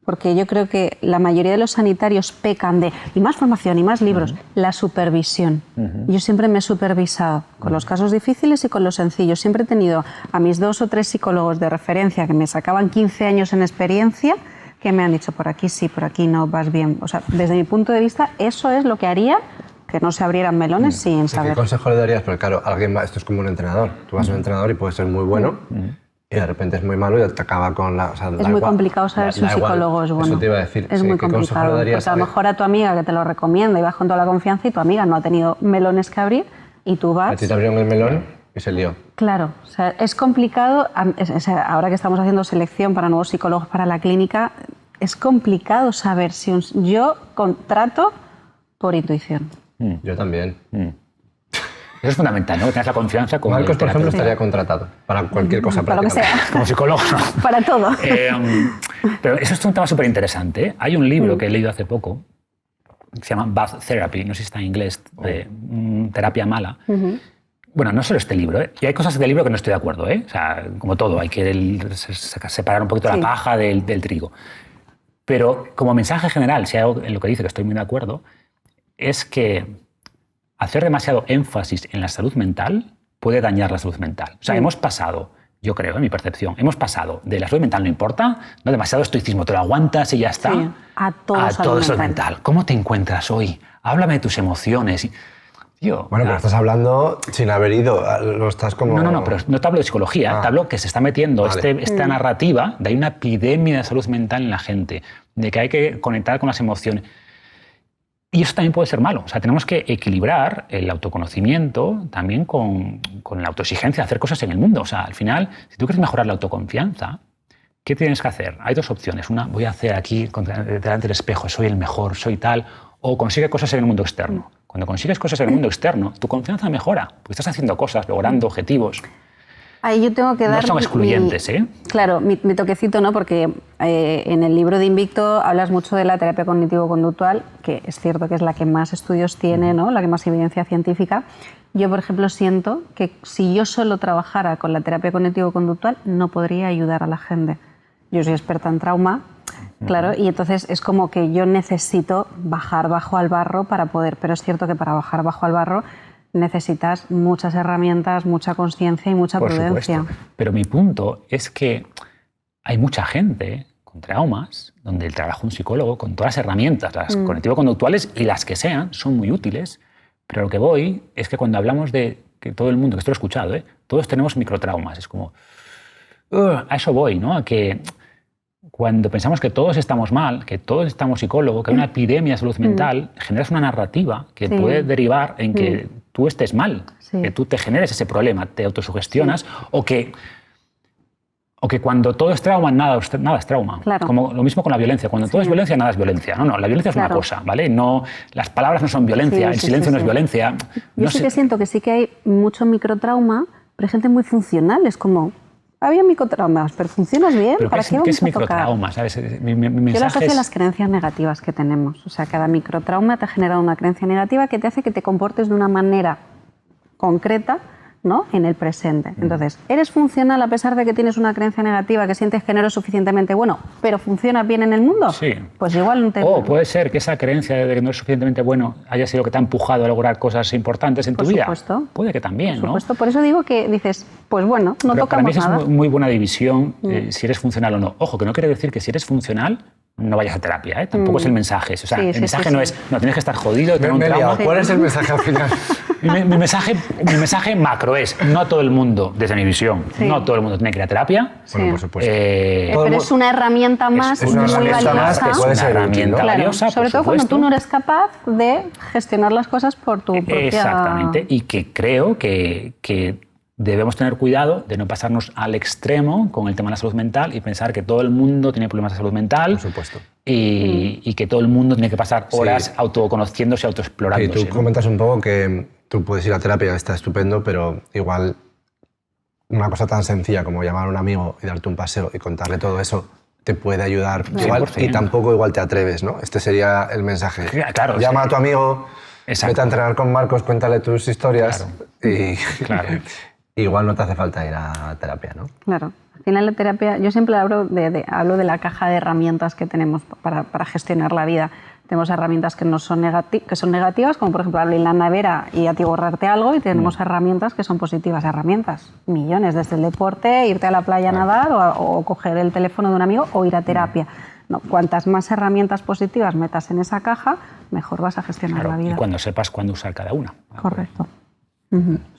porque yo creo que la mayoría de los sanitarios pecan de, y más formación y más libros, la supervisión. Yo siempre me he supervisado con los casos difíciles y con los sencillos. Siempre he tenido a mis 2 o 3 psicólogos de referencia que me sacaban 15 años en experiencia, que me han dicho, por aquí sí, por aquí no, vas bien. O sea, desde mi punto de vista, eso es lo que haría que no se abrieran melones sin saber. ¿Qué consejo le darías? Porque claro, esto es como un entrenador. Tú vas a un entrenador y puede ser muy bueno, y de repente es muy malo y te acaba con la... O sea, es muy complicado saber si un psicólogo es bueno. Eso te iba a decir. Es muy complicado, porque a lo mejor a tu amiga que te lo recomienda y vas con toda la confianza y tu amiga no ha tenido melones que abrir y tú vas... A ti te abrieron el melón y se lió. Claro, o sea, es complicado, ahora que estamos haciendo selección para nuevos psicólogos para la clínica, es complicado saber si yo contrato por intuición. Yo también. Eso es fundamental, ¿no? Que tengas la confianza con Marcos, por ejemplo, estaría contratado para cualquier cosa. Para lo que sea. Como psicólogo. Para todo. Pero eso es un tema súper interesante. Hay un libro que he leído hace poco que se llama Bad Therapy, no sé si está en inglés, de terapia mala, Bueno, no solo este libro, ¿eh? Y hay cosas del libro que no estoy de acuerdo, ¿eh? O sea, como todo, hay que separar un poquito la paja del trigo. Pero como mensaje general, si hay algo en lo que dice que estoy muy de acuerdo, es que hacer demasiado énfasis en la salud mental puede dañar la salud mental. O sea, hemos pasado, yo creo, en mi percepción, hemos pasado de la salud mental no importa, no demasiado estoicismo, te lo aguantas y ya está, a todo salud mental. ¿Cómo te encuentras hoy? Háblame de tus emociones. Tío, bueno, pero estás hablando sin haber ido, lo estás como... No, pero no te hablo de psicología, te hablo que se está metiendo esta narrativa de hay una epidemia de salud mental en la gente, de que hay que conectar con las emociones. Y eso también puede ser malo. O sea, tenemos que equilibrar el autoconocimiento también con la autoexigencia de hacer cosas en el mundo. O sea, al final, si tú quieres mejorar la autoconfianza, ¿qué tienes que hacer? Hay dos opciones. Una, voy a hacer aquí delante del espejo, soy el mejor, soy tal, o consigue cosas en el mundo externo. Cuando consigues cosas en el mundo externo, tu confianza mejora, porque estás haciendo cosas, logrando objetivos. Ahí yo tengo que dar... No son excluyentes, ¿eh? Claro, mi toquecito, ¿no? Porque en el libro de Invicto hablas mucho de la terapia cognitivo-conductual, que es cierto que es la que más estudios tiene, ¿no? La que más evidencia científica. Yo, por ejemplo, siento que si yo solo trabajara con la terapia cognitivo-conductual, no podría ayudar a la gente. Yo soy experta en trauma, claro, y entonces es como que yo necesito bajar bajo al barro para poder, pero es cierto que para bajar bajo al barro necesitas muchas herramientas, mucha conciencia y mucha prudencia. Supuesto. Pero mi punto es que hay mucha gente con traumas donde el trabajo de un psicólogo, con todas las herramientas, las cognitivo-conductuales y las que sean, son muy útiles. Pero lo que voy es que cuando hablamos de que todo el mundo, que esto lo he escuchado, todos tenemos microtraumas. Es como, a eso voy, ¿no? A que cuando pensamos que todos estamos mal, que todos necesitamos psicólogo, que hay una epidemia de salud mental, generas una narrativa que puede derivar en que tú estés mal, que tú te generes ese problema, te autosugestionas, o que cuando todo es trauma, nada es trauma. Claro. Como lo mismo con la violencia. Cuando todo es violencia, nada es violencia. No, la violencia es una cosa, ¿vale? No, las palabras no son violencia, el silencio no es violencia. Yo sí que siento que sí que hay mucho microtrauma, pero hay gente muy funcional. Es como, había microtraumas, pero funcionas bien. ¿Pero ¿Para qué es microtrauma? ¿Sabes? Yo lo asocio a las creencias negativas que tenemos. O sea, cada microtrauma te ha generado una creencia negativa que te hace que te comportes de una manera concreta, ¿no? En el presente. Entonces, ¿eres funcional a pesar de que tienes una creencia negativa, que sientes que no eres suficientemente bueno, pero funcionas bien en el mundo? Sí. Pues igual no te... O puede ser que esa creencia de que no eres suficientemente bueno haya sido lo que te ha empujado a lograr cosas importantes en tu vida. Por supuesto. Puede que también, Por supuesto. Por eso digo que dices, pues bueno, no pero tocamos nada. Para mí es muy buena división si eres funcional o no. Ojo, que no quiere decir que si eres funcional no vayas a terapia, ¿eh? Tampoco es el mensaje. O sea, el mensaje no es, no, tienes que estar jodido, tener un trauma. ¿Cuál es el mensaje al final? Mi mensaje macro es, no todo el mundo, desde mi visión, no todo el mundo tiene que ir a terapia. Bueno, por supuesto. Pero es una herramienta más es una muy herramienta valiosa. más que puede ser herramienta útil, ¿no? valiosa, sobre todo cuando tú no eres capaz de gestionar las cosas por tu propia... Exactamente, y que creo que debemos tener cuidado de no pasarnos al extremo con el tema de la salud mental y pensar que todo el mundo tiene problemas de salud mental. Por supuesto. Y que todo el mundo tiene que pasar horas autoconociéndose, autoexplorándose. Y tú comentas un poco que tú puedes ir a terapia, está estupendo, pero igual una cosa tan sencilla como llamar a un amigo y darte un paseo y contarle todo eso te puede ayudar. Igual, y tampoco igual te atreves, ¿no? Este sería el mensaje. Claro, llama a tu amigo, vete a entrenar con Marcos, cuéntale tus historias y igual no te hace falta ir a terapia, ¿no? Claro. Al final la terapia, yo siempre hablo de la caja de herramientas que tenemos para gestionar la vida. Tenemos herramientas que son negativas, como por ejemplo abrir la nevera y atiborrarte algo, y tenemos herramientas que son positivas. Herramientas, millones, desde el deporte, irte a la playa a nadar o coger el teléfono de un amigo o ir a terapia. No, cuantas más herramientas positivas metas en esa caja, mejor vas a gestionar la vida. Y cuando sepas cuándo usar cada una. Correcto.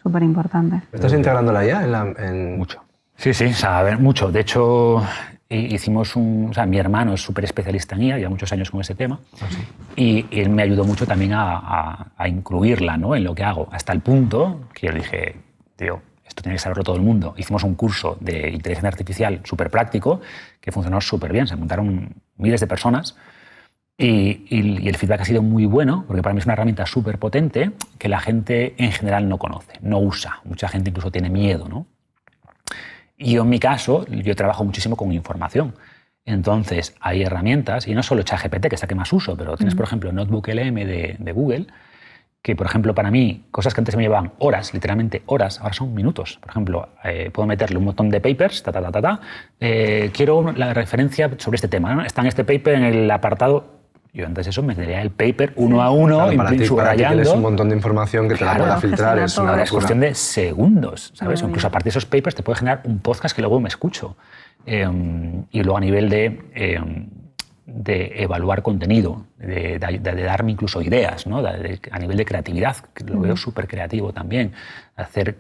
Súper importante. ¿Estás integrándola ya Mucho. Sí, o sea, a ver, mucho. De hecho, hicimos mi hermano es súper especialista en IA, lleva muchos años con ese tema, y él me ayudó mucho también a incluirla, ¿no? En lo que hago, hasta el punto que yo le dije, tío, esto tiene que saberlo todo el mundo. Hicimos un curso de inteligencia artificial súper práctico que funcionó súper bien, se montaron miles de personas. Y el feedback ha sido muy bueno, porque para mí es una herramienta súper potente que la gente en general no conoce, no usa. Mucha gente incluso tiene miedo, ¿no? Y yo, en mi caso, yo trabajo muchísimo con información. Entonces, hay herramientas, y no solo ChatGPT, que es la que más uso, pero tienes, por ejemplo, NotebookLM de Google, que, por ejemplo, para mí, cosas que antes me llevaban horas, literalmente horas, ahora son minutos. Por ejemplo, puedo meterle un montón de papers, quiero la referencia sobre este tema, ¿no? Está en este paper en el apartado. Yo antes eso me leía el paper uno a uno, Claro, para ti subrayando. es un montón de información que te la pueda filtrar. Es una Es cuestión de segundos, ¿sabes? O incluso a partir de esos papers te puede generar un podcast que luego me escucho. Y luego a nivel de evaluar contenido, de darme incluso ideas, ¿no? A nivel de creatividad, que lo veo súper creativo también, hacer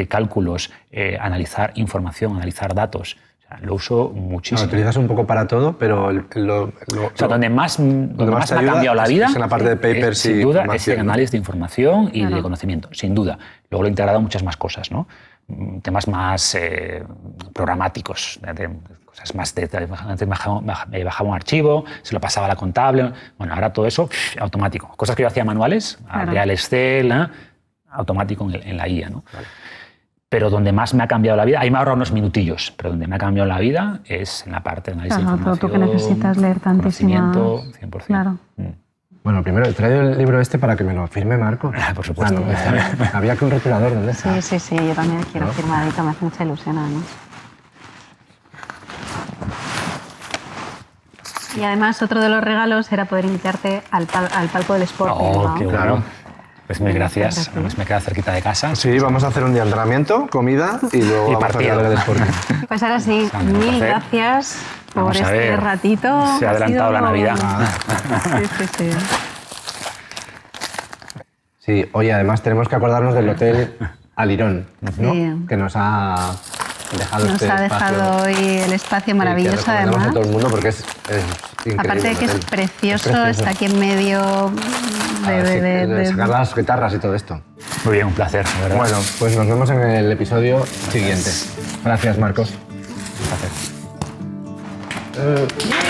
cálculos, analizar información, analizar datos. O sea, lo uso muchísimo. Lo utilizas un poco para todo, pero o sea, donde más me ha cambiado la vida es en la parte de papers sin duda es en análisis de información y de conocimiento, sin duda. Luego lo he integrado a muchas más cosas, ¿no? Temas más programáticos, cosas más antes me bajaba un archivo, se lo pasaba a la contable, bueno, ahora todo eso automático. Cosas que yo hacía manuales, abría el Excel, automático en la IA, ¿no? Vale. Pero donde más me ha cambiado la vida, ahí me ahorra unos minutillos, pero donde me ha cambiado la vida es en la parte de análisis de información. Tú que necesitas leer tantísimas... 100%. Claro. Bueno, primero he traído el libro este para que me lo firme Marco. Por supuesto. Había que un rotulador, ¿dónde está? Sí, yo también quiero firmadito, me hace mucha ilusión además. Y además otro de los regalos era poder invitarte al palco del Sporting. Oh, qué bueno. Claro. Pues mil gracias. Además me queda cerquita de casa. Sí, vamos a hacer un día de entrenamiento, comida y luego vamos partido. a hablar del Sporting. Pues ahora sí, mil gracias por este ratito. Se ha adelantado la Navidad. Sí. Sí, oye, además tenemos que acordarnos del Hotel Alirón, ¿no? Sí. Que nos ha dejado dejado hoy el espacio maravilloso, que además. a todo el mundo porque es increíble. Aparte de que es precioso, está aquí en medio de sacar las guitarras y todo esto. Muy bien, un placer, de verdad. Bueno, pues nos vemos en el episodio siguiente. Gracias, Marcos. Un placer.